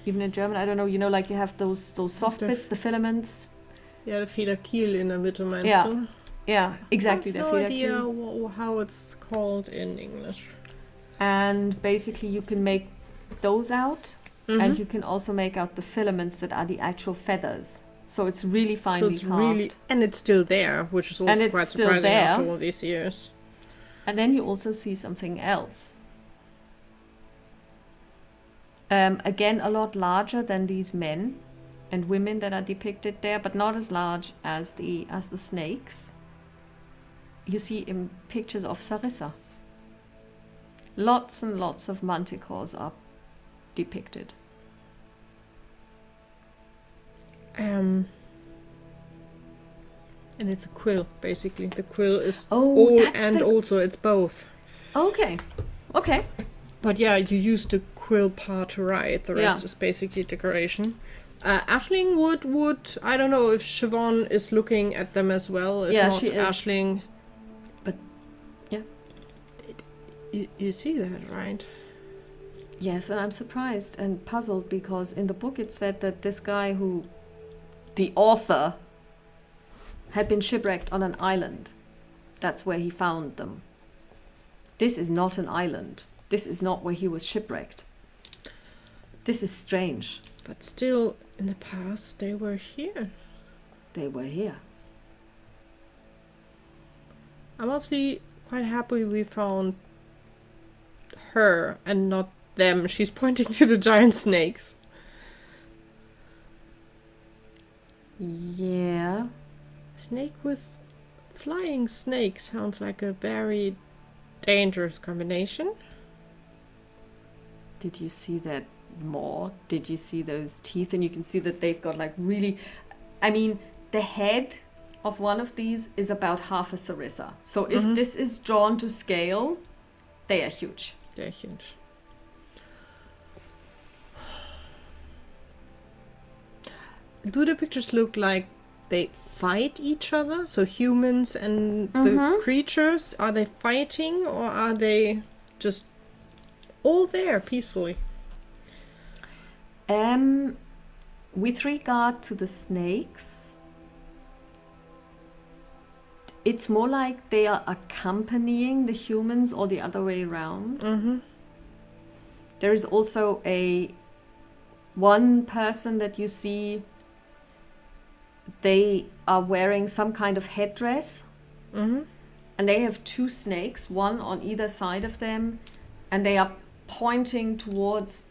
Even in German, I don't know, like you have those soft bits, the filaments. Yeah, the Federkiel in der Mitte, meinst du? Yeah, exactly. I have no idea how it's called in English. And basically you can make those out, and you can also make out the filaments that are the actual feathers. So it's really finely carved. And it's still there, which is also quite surprising after all these years. And then you also see something else. Again, a lot larger than these men and women that are depicted there, but not as large as the snakes. you see in pictures of Sarissa. Lots and lots of manticores are depicted. And it's a quill, basically. The quill is Oh, all that's and the- also it's both. Okay. Okay. But yeah, you use the quill part to write. The rest Yeah. is basically decoration. Aisling would I don't know if Siobhan is looking at them as well. If Yeah, not, she is. Aisling. But yeah. You see that, right? Yes, and I'm surprised and puzzled because in the book it said that this guy who, the author, had been shipwrecked on an island. That's where he found them. This is not an island. This is not where he was shipwrecked. This is strange. But still, in the past, they were here. They were here. I'm mostly quite happy we found her and not them. She's pointing to the giant snakes. Yeah. Snake with flying snake sounds like a very dangerous combination. Did you see that more? Did you see those teeth? And you can see that they've got like really, I mean, the head of one of these is about half a sarissa. So if this is drawn to scale, they are huge. They're huge. Do the pictures look like they fight each other? So humans and the creatures, are they fighting or are they just all there peacefully? With regard to the snakes, it's more like they are accompanying the humans or the other way around. There is also one person that you see, they are wearing some kind of headdress, and they have two snakes, one on either side of them, and they are pointing towards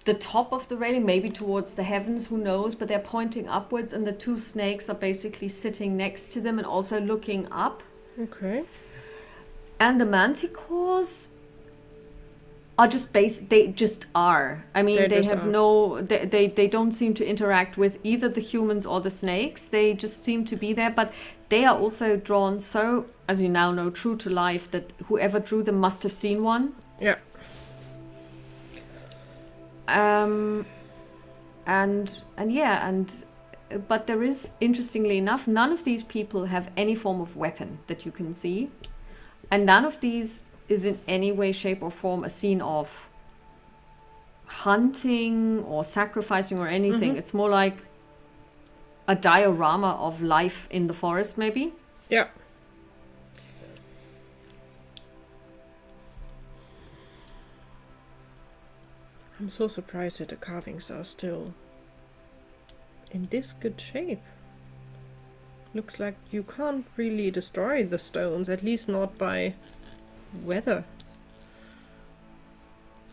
the top of the railing, maybe towards the heavens, who knows, but they're pointing upwards, and the two snakes are basically sitting next to them and also looking up. Okay. And the manticores are just they just are. I mean, they have no, they don't seem to interact with either the humans or the snakes. They just seem to be there, but they are also drawn so, as you now know, true to life, that whoever drew them must have seen one. Yeah. But there is, interestingly enough, none of these people have any form of weapon that you can see, and none of these is in any way, shape, or form a scene of hunting or sacrificing or anything. It's more like a diorama of life in the forest, maybe. Yeah. I'm so surprised that the carvings are still in this good shape. Looks like you can't really destroy the stones, at least not by weather.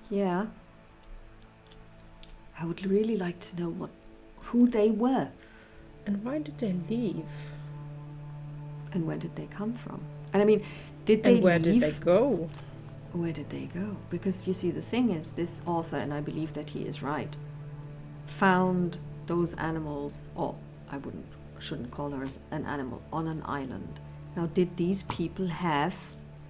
Yeah. I would really like to know who they were. And why did they leave? And where did they come from? And I mean, did they And where leave? did they go? Where did they go? Because you see, the thing is, this author, and I believe that he is right, found those animals, or shouldn't call her as an animal, on an island. Now, did these people have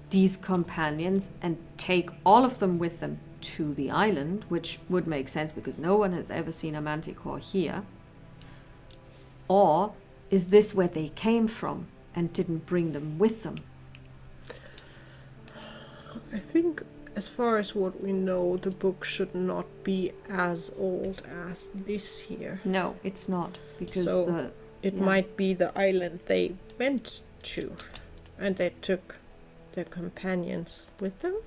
these companions and take all of them with them to the island, which would make sense because no one has ever seen a manticore here? Or is this where they came from and didn't bring them with them? I think, as far as what we know, the book should not be as old as this here. No, it's not, because So it might be the island they went to, and they took their companions with them.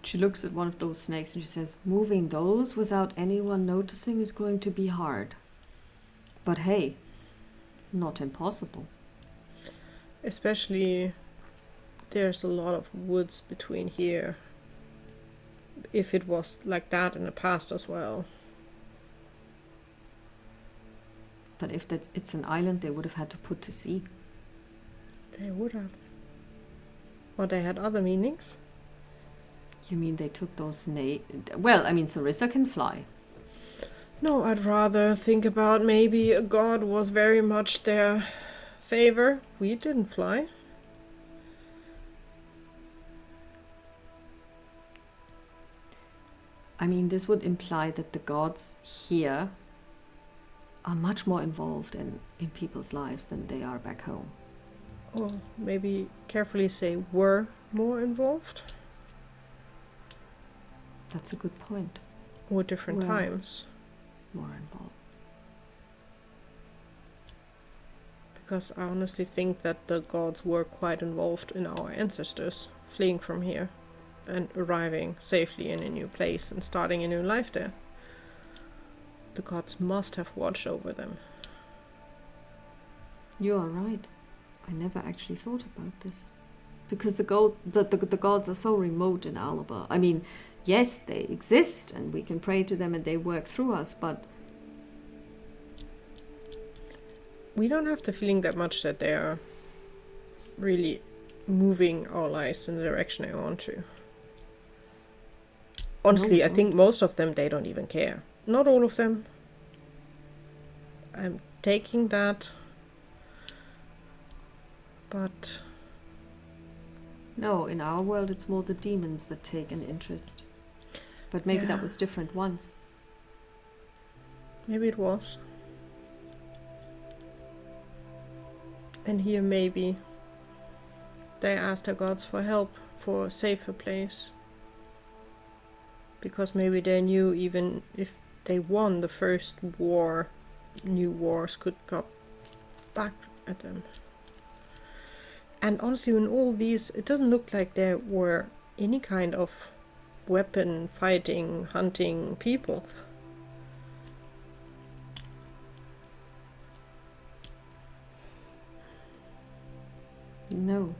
She looks at one of those snakes and she says, moving those without anyone noticing is going to be hard. But hey, not impossible. Especially, there's a lot of woods between here. If it was like that in the past as well. But if it's an island, they would have had to put to sea. They would have. Or they had other meanings. You mean they took those well, I mean, Sarissa can fly. No, I'd rather think about maybe a god was very much their favor. We didn't fly. I mean, this would imply that the gods here are much more involved in people's lives than they are back home. Or maybe carefully say were more involved. That's a good point. Or different times. More involved. Because I honestly think that the gods were quite involved in our ancestors fleeing from here and arriving safely in a new place and starting a new life there. The gods must have watched over them. You are right. I never actually thought about this. Because the gods are so remote in Alba. I mean, yes, they exist and we can pray to them and they work through us, but we don't have the feeling that much that they are really moving our lives in the direction I want to. Honestly, no, I think most of them, they don't even care. Not all of them. I'm taking that. But no, in our world it's more the demons that take an interest. But maybe that was different once. Maybe it was. And here maybe they asked their gods for help, for a safer place. Because maybe they knew even if they won the first war, new wars could come back at them. And honestly, in all these, it doesn't look like there were any kind of weapon fighting, hunting people. No.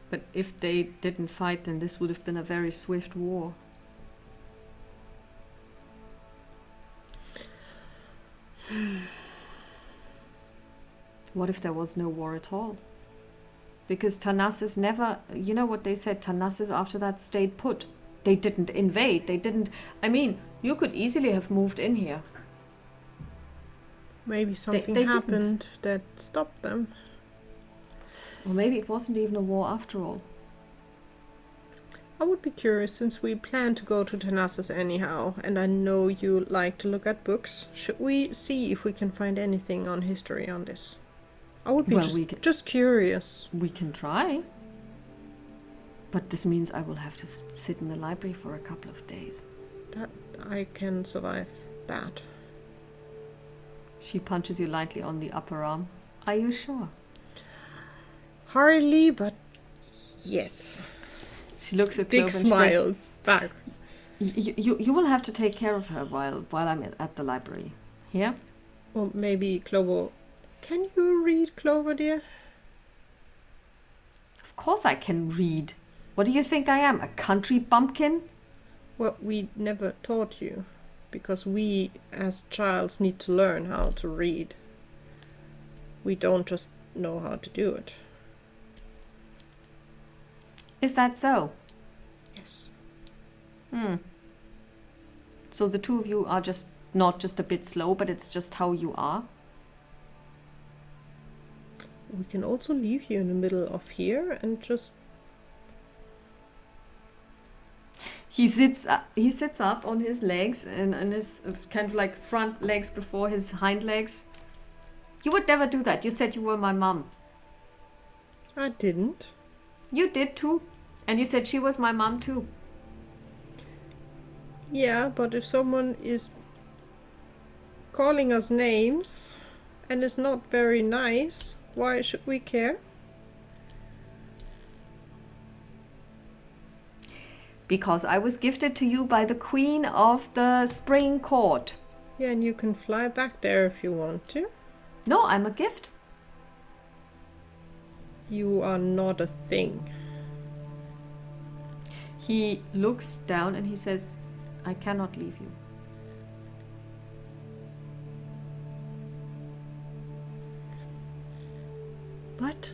But if they didn't fight, then this would have been a very swift war. What if there was no war at all? Because Tanassus never, you know what they said, Tanassus after that stayed put. They didn't invade, they didn't, I mean, you could easily have moved in here. Maybe something happened that stopped them. Or maybe it wasn't even a war after all. I would be curious, since we plan to go to Tanassus anyhow, and I know you like to look at books, should we see if we can find anything on history on this? I would be just curious. We can try. But this means I will have to sit in the library for a couple of days. That I can survive that. She punches you lightly on the upper arm. Are you sure? Hardly, but yes. She looks at Big Clover and smile says, back. You will have to take care of her while I'm at the library. Here? Or maybe Clover. Can you read, Clover, dear? Of course I can read. What do you think I am, a country bumpkin? Well, we never taught you. Because we, as childs, need to learn how to read. We don't just know how to do it. Is that so? Yes. So the two of you are just not just a bit slow, but it's just how you are? We can also leave you in the middle of here and just... He sits up on his legs and his kind of like front legs before his hind legs. You would never do that. You said you were my mom. I didn't. You did too. And you said she was my mom too. Yeah, but if someone is calling us names and is not very nice, why should we care? Because I was gifted to you by the Queen of the Spring Court. Yeah, and you can fly back there if you want to. No, I'm a gift. You are not a thing. He looks down and he says, I cannot leave you. What?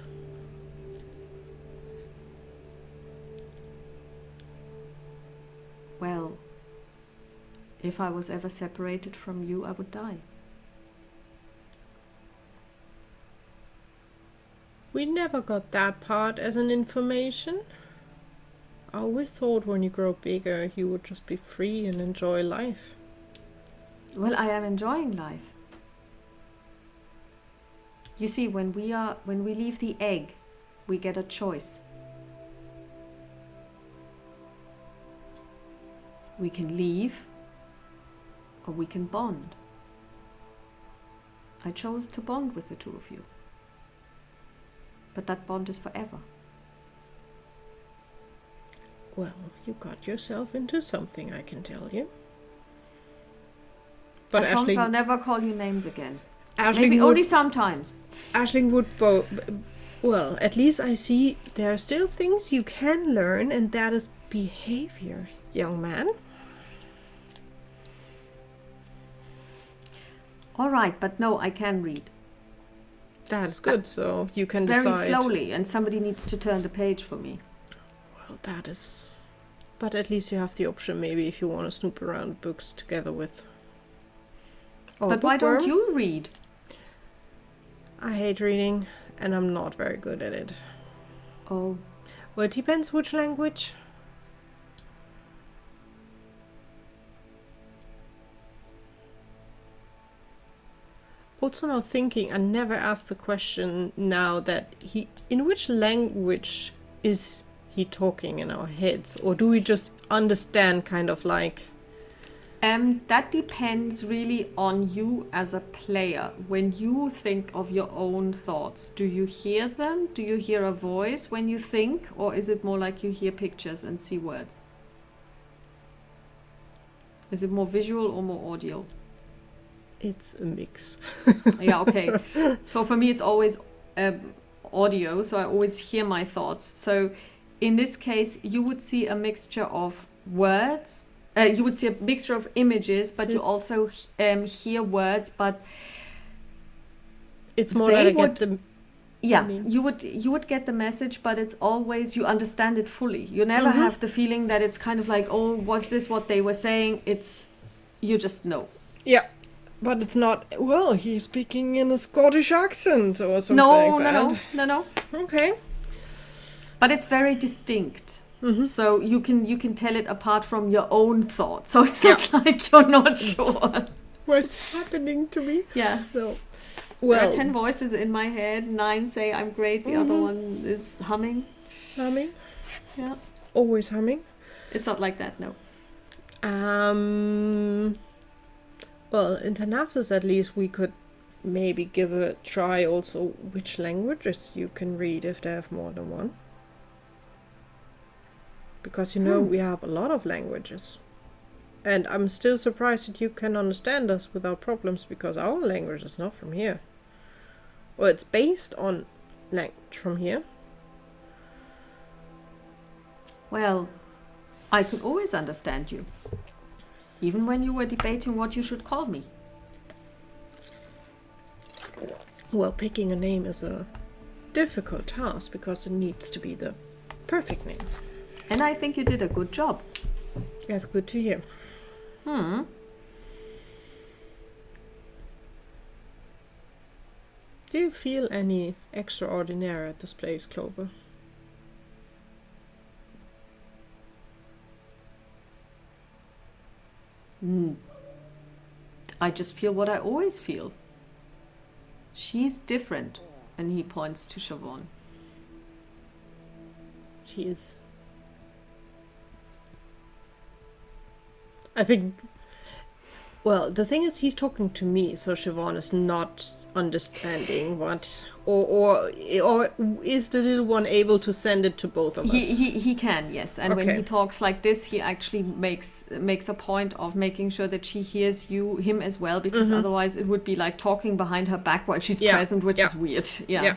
Well, if I was ever separated from you, I would die. We never got that part as an information. I always thought when you grow bigger, you would just be free and enjoy life. Well, I am enjoying life. You see, when we leave the egg, we get a choice. We can leave, or we can bond. I chose to bond with the two of you. But that bond is forever. Well, you got yourself into something, I can tell you. But I promise Aisling, I'll never call you names again. Aisling Maybe would, only sometimes. Aisling would well, at least I see there are still things you can learn, and that is behavior, young man. All right, but no, I can read. That is good, so you can Very decide. slowly, and somebody needs to turn the page for me. Well, that is... But at least you have the option, maybe, if you want to snoop around books together with... But why don't you read? I hate reading, and I'm not very good at it. Oh. Well, it depends which language. Also now thinking, I never asked the question now that in which language is he talking in our heads? Or do we just understand kind of like... That depends really on you as a player. When you think of your own thoughts, do you hear them? Do you hear a voice when you think? Or is it more like you hear pictures and see words? Is it more visual or more audio? It's a mix. Yeah, okay. So for me, it's always audio. So I always hear my thoughts. So in this case, you would see a mixture of words. You would see a mixture of images, but you also hear words. But it's more that I get the... Yeah, you would get the message, but it's always, you understand it fully. You never have the feeling that it's kind of like, oh, was this what they were saying? It's, you just know. Yeah, but it's not, well, he's speaking in a Scottish accent or something like that. No. Okay. But it's very distinct. So you can tell it apart from your own thoughts. So it's not like you're not sure. What's happening to me? Yeah. So, well, there are 10 voices in my head. 9 say I'm great. The other one is humming. Humming? Yeah. Always humming? It's not like that, no. Well, in Thanasis at least we could maybe give a try also which languages you can read if they have more than one. Because, you know, we have a lot of languages. And I'm still surprised that you can understand us without problems, because our language is not from here. Well, it's based on language from here. Well, I could always understand you. Even when you were debating what you should call me. Well, picking a name is a difficult task, because it needs to be the perfect name. And I think you did a good job. That's good to hear. Do you feel any extraordinary at this place, Clover? I just feel what I always feel. She's different. And he points to Siobhan. She is. I think... Well, the thing is, he's talking to me, so Siobhan is not understanding what... Or is the little one able to send it to both of us? He can, yes. And Okay. when he talks like this, he actually makes a point of making sure that she hears him as well, because otherwise it would be like talking behind her back while she's present, which is weird. Yeah.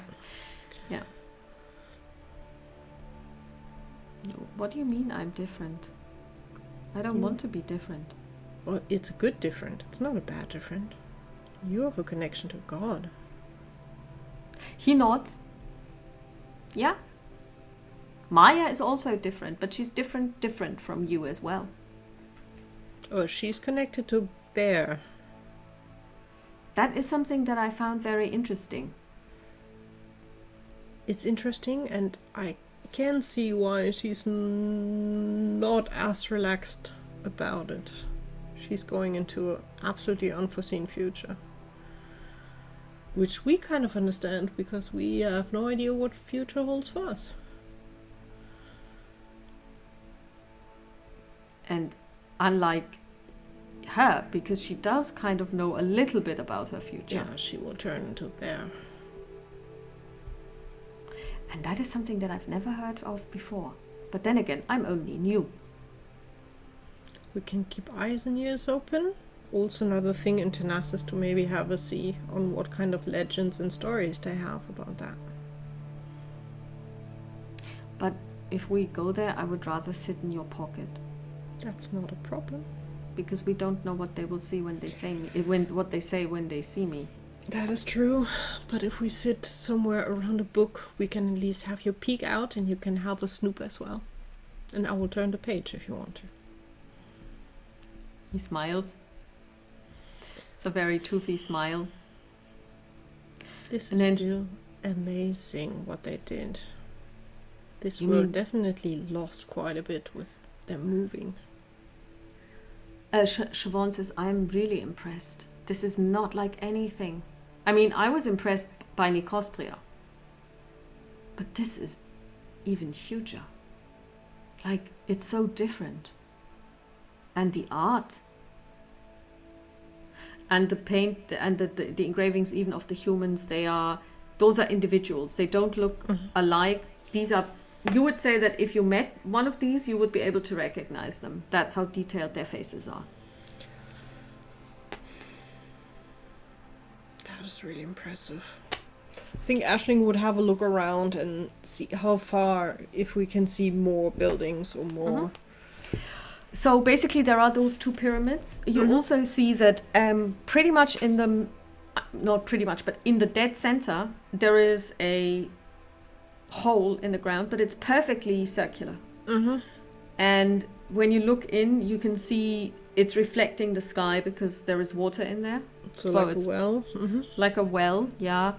What do you mean I'm different? I don't want to be different. Well, it's a good different. It's not a bad different. You have a connection to God. He nods. Yeah. Maya is also different, but she's different from you as well. Oh, she's connected to Bear. That is something that I found very interesting. It's interesting, and I can see why she's not as relaxed about it. She's going into an absolutely unforeseen future. Which we kind of understand, because we have no idea what future holds for us. And unlike her, because she does kind of know a little bit about her future. Yeah, she will turn into a bear. And that is something that I've never heard of before. But then again, I'm only new. We can keep eyes and ears open. Also another thing in Tenas is to maybe have a see on what kind of legends and stories they have about that. But if we go there, I would rather sit in your pocket. That's not a problem. Because we don't know what they will see when they say me, what they say when they see me. That is true, but if we sit somewhere around a book, we can at least have you peek out and you can help us snoop as well. And I will turn the page if you want to. He smiles. It's a very toothy smile. This is still amazing what they did. This world definitely lost quite a bit with them moving. Siobhan says, I'm really impressed. This is not like anything. I mean, I was impressed by Nicostria. But this is even huger. Like, it's so different. And the art. And the paint and the engravings even of the humans, those are individuals. They don't look alike. These are, you would say that if you met one of these, you would be able to recognize them. That's how detailed their faces are. That is really impressive. I think Aisling would have a look around and see how far, if we can see more buildings or more. So basically there are those two pyramids. You also see that pretty much in the, not pretty much, but in the dead center, there is a hole in the ground, but it's perfectly circular. And when you look in, you can see it's reflecting the sky because there is water in there. So like it's a well? Like a well, yeah.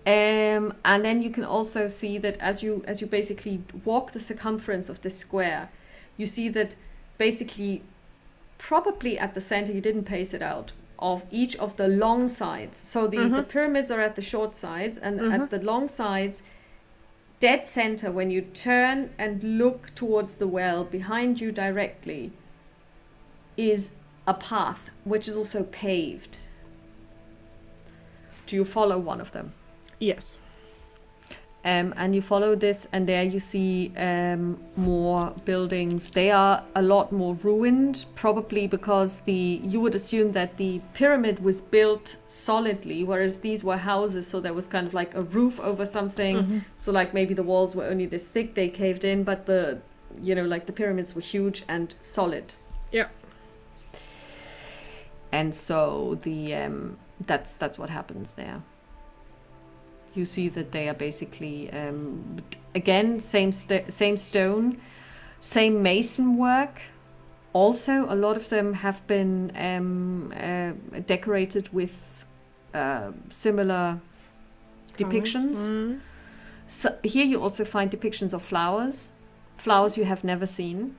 And then you can also see that as you basically walk the circumference of this square, you see that basically probably at the center, you didn't pace it out, of each of the long sides. So the pyramids are at the short sides, and at the long sides, dead center, when you turn and look towards the well behind you directly, is a path which is also paved. Do you follow one of them? Yes. And you follow this, and there you see more buildings. They are a lot more ruined, probably because you would assume that the pyramid was built solidly, whereas these were houses, so there was kind of like a roof over something. So like maybe the walls were only this thick, they caved in, but the pyramids were huge and solid. Yeah. And so that's what happens there. You see that they are basically, again, same stone, same mason work. Also, a lot of them have been decorated with similar depictions. So here you also find depictions of flowers you have never seen.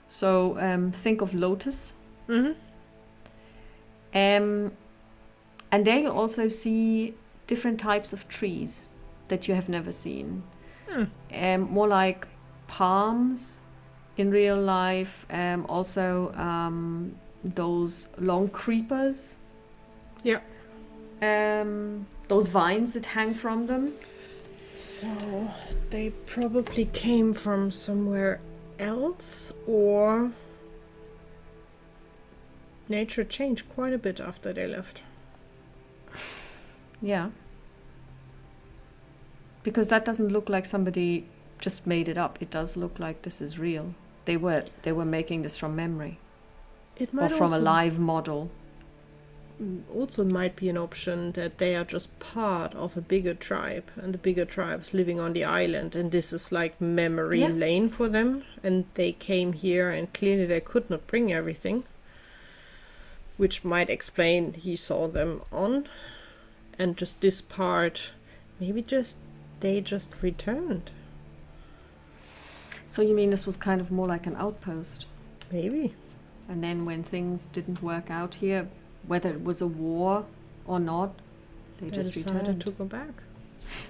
So think of lotus. And there you also see different types of trees that you have never seen. More like palms in real life. Also those long creepers. Yeah. Those vines that hang from them. So they probably came from somewhere else, or nature changed quite a bit after they left. Yeah. Because that doesn't look like somebody just made it up. It does look like this is real. They were making this from memory. It might or from also, a live model. also might be an option that they are just part of a bigger tribe, and the bigger tribes living on the island, and this is like memory Yeah. lane for them, and they came here and clearly they could not bring everything, which might explain he saw them on, and just this part, maybe they just returned. So you mean this was kind of more like an outpost? Maybe. And then when things didn't work out here, whether it was a war or not, they just decided returned. to go back.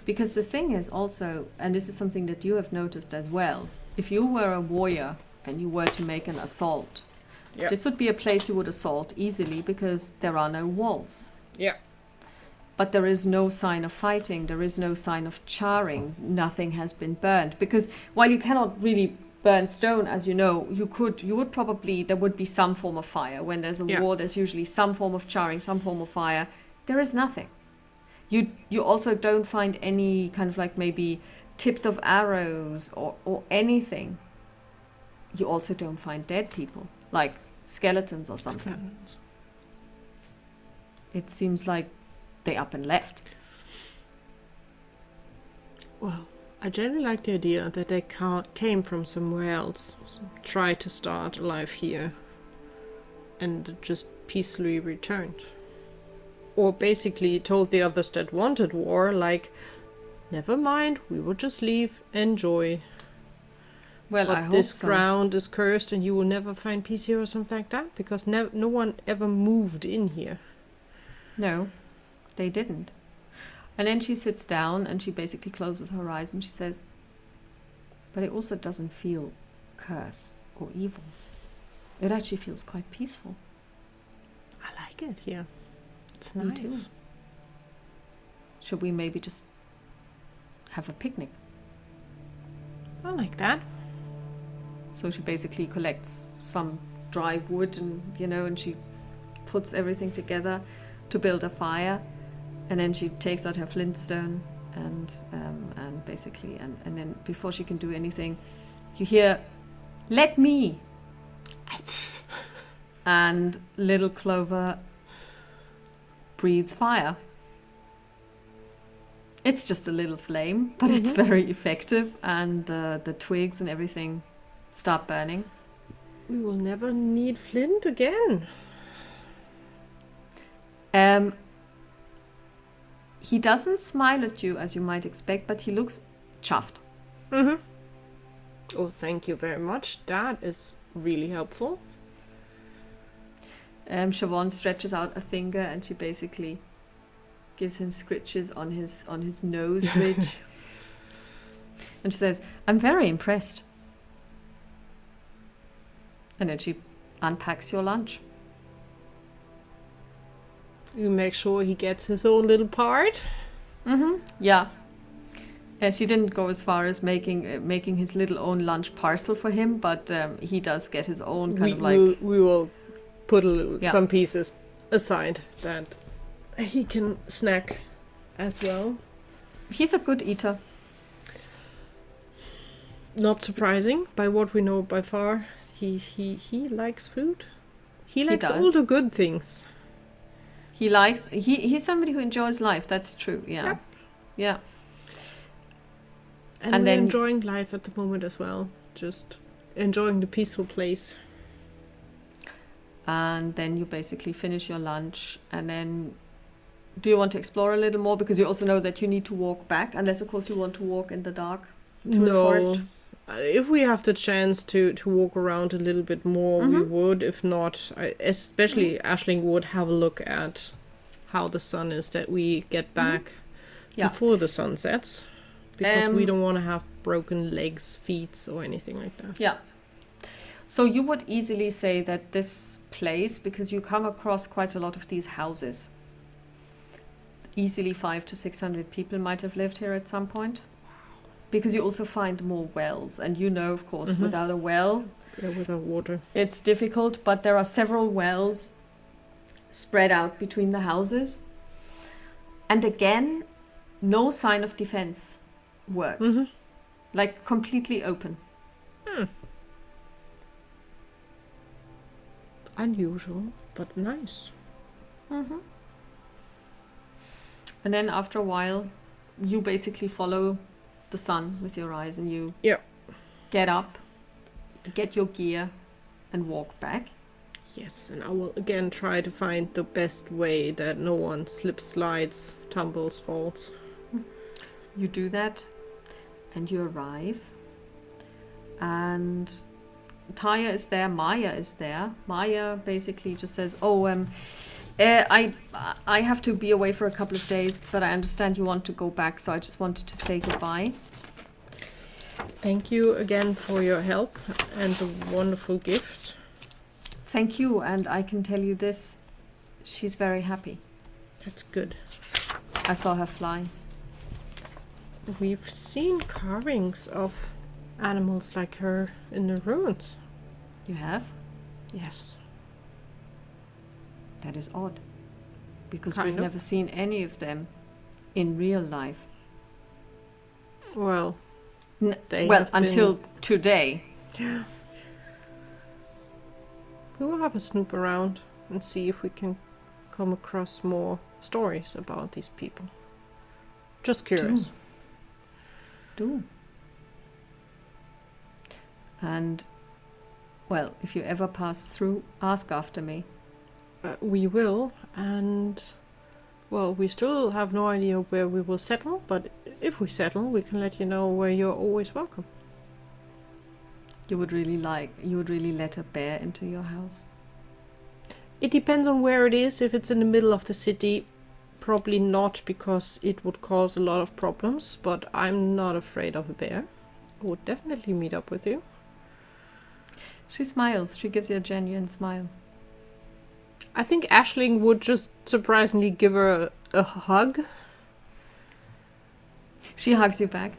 Because the thing is also, and this is something that you have noticed as well, if you were a warrior and you were to make an assault, Yeah. this would be a place you would assault easily because there are no walls. Yeah. But there is no sign of fighting, there is no sign of charring, nothing has been burned. Because while you cannot really burn stone, as you know, there would be some form of fire. When there's a Yeah. war, there's usually some form of charring, some form of fire. There is nothing. You also don't find any kind of like maybe tips of arrows or anything. You also don't find dead people, like skeletons or something. It seems like they up and left. Well, I generally like the idea that they came from somewhere else, tried to start a life here, and just peacefully returned. Or basically told the others that wanted war, like, never mind, we will just leave, enjoy. Well, I But hope this so. ground is cursed and you will never find peace here or something like that, because no one ever moved in here. No, they didn't. And then she sits down and she basically closes her eyes and she says, but it also doesn't feel cursed or evil. It actually feels quite peaceful. I like it here. It's Me nice. too. Should we maybe just have a picnic? I like that. So she basically collects some dry wood and she puts everything together to build a fire. And then she takes out her flintstone and basically, and then before she can do anything, you hear, "Let me!" And little Clover breathes fire. It's just a little flame, but it's very effective, and the twigs and everything start burning. We will never need flint again. He doesn't smile at you as you might expect, but he looks chuffed. Mm-hmm. Oh, thank you very much. That is really helpful. Siobhan stretches out a finger and she basically gives him scritches on his nose ridge. And she says, "I'm very impressed." And then she unpacks your lunch. You make sure he gets his own little part. Mm-hmm. Yeah. She didn't go as far as making his little own lunch parcel for him, but he does get his own kind of like... We will put some pieces aside that he can snack as well. He's a good eater. Not surprising by what we know by far. He likes food. He likes all does. the good things. He's somebody who enjoys life, that's true, yeah. Yep. Yeah. And we're then enjoying life at the moment as well. Just enjoying the peaceful place. And then you basically finish your lunch, and then do you want to explore a little more? Because you also know that you need to walk back, unless of course you want to walk in the dark through the forest. If we have the chance to walk around a little bit more, we would. If not, especially Aisling would have a look at how the sun is that we get back before the sun sets. Because we don't want to have broken legs, feet, or anything like that. Yeah. So you would easily say that this place, because you come across quite a lot of these houses, easily 500 to 600 people might have lived here at some point. Because you also find more wells, and of course, without a well, without water, it's difficult. But there are several wells spread out between the houses, and again, no sign of defense works. Like completely open. Unusual, but nice. And then after a while, you basically follow the sun with your eyes, and you Yeah. get up, get your gear, and walk back. Yes, and I will again try to find the best way that no one slips, slides, tumbles, falls. You do that, and you arrive. And Taya is there, Maya is there. Maya basically just says, I have to be away for a couple of days, but I understand you want to go back, so I just wanted to say goodbye. Thank you again for your help and the wonderful gift. Thank you, and I can tell you this, she's very happy. That's good. I saw her fly. We've seen carvings of animals like her in the ruins. You have? Yes. That is odd, because Kind we've of. never seen any of them in real life. Well, Until today. We will have a snoop around and see if we can come across more stories about these people. Just curious. Do. And, well, if you ever pass through, ask after me. We will, and well, we still have no idea where we will settle, but if we settle, we can let you know where you're always welcome. You would really let a bear into your house? It depends on where it is. If it's in the middle of the city, probably not, because it would cause a lot of problems, but I'm not afraid of a bear. I would definitely meet up with you. She smiles. She gives you a genuine smile. I think Aisling would just surprisingly give her a hug. She hugs you back.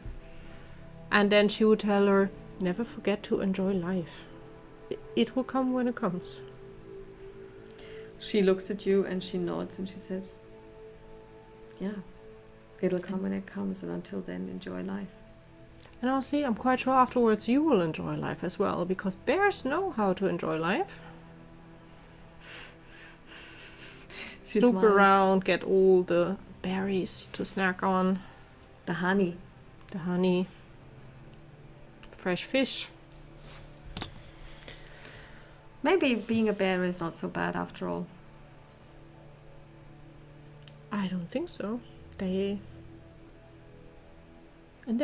And then she would tell her, never forget to enjoy life. It will come when it comes. She looks at you and she nods and she says, yeah, it'll come when it comes, and until then, enjoy life. And honestly, I'm quite sure afterwards you will enjoy life as well, because bears know how to enjoy life. She Snoop smiles. around, get all the berries to snack on, The honey. the honey, fresh fish. Maybe being a bear is not so bad after all. I don't think so. They're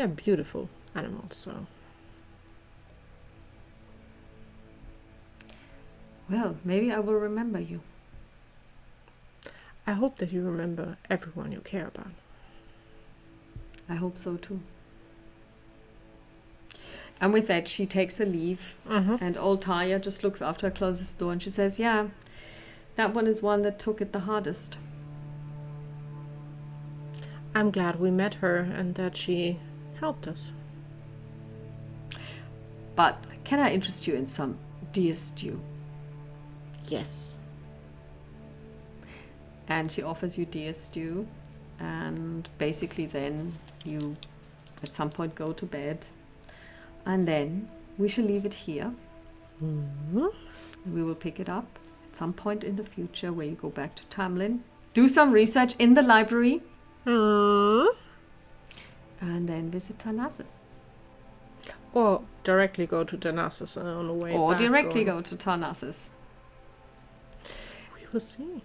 beautiful animals, so. Well, maybe I will remember you. I hope that you remember everyone you care about. I hope so too. And with that, she takes her leave, and old Taya just looks after her, closes the door, and she says, yeah, that one is one that took it the hardest. I'm glad we met her and that she helped us. But can I interest you in some deer stew? Yes. And she offers you deer stew, and basically then you at some point go to bed, and then we shall leave it here. We will pick it up at some point in the future where you go back to Tamlin, do some research in the library, and then visit Tarnassus. Or directly go to Darnassus on the way back. Or directly go to Tarnassus. We will see.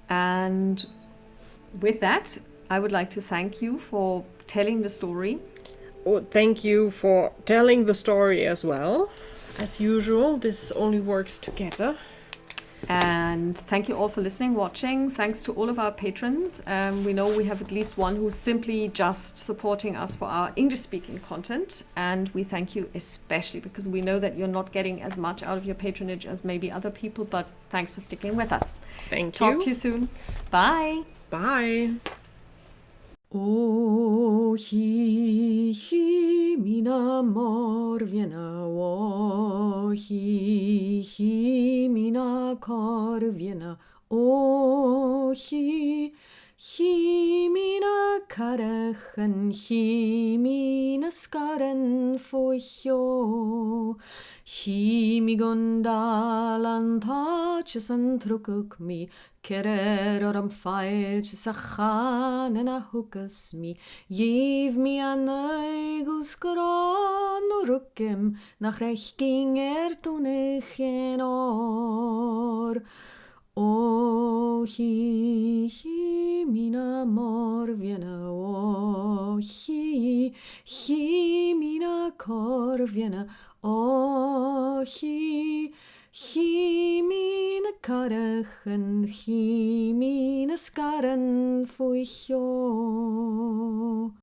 And with that, I would like to thank you for telling the story. Oh, thank you for telling the story as well. As usual, this only works together. And thank you all for listening, watching. Thanks to all of our patrons. We know we have at least one who's simply just supporting us for our English-speaking content. And we thank you especially because we know that you're not getting as much out of your patronage as maybe other people. But thanks for sticking with us. Thank you. Talk to you soon. Bye. Bye. O hi hi mina morviena, o hi hi mina korviena, o hi hi mina karchen, hi mine skarren foicho. Hi mi gondalan taches an trukuk mi, kerer or am feilches a chan en a hukas mi. Jev mi an eigus gran rukim, nach rech ging tunich en or. O hi mina morviena, o hi mina korviena, o hi mina karchen, hi mina skarren fuicho.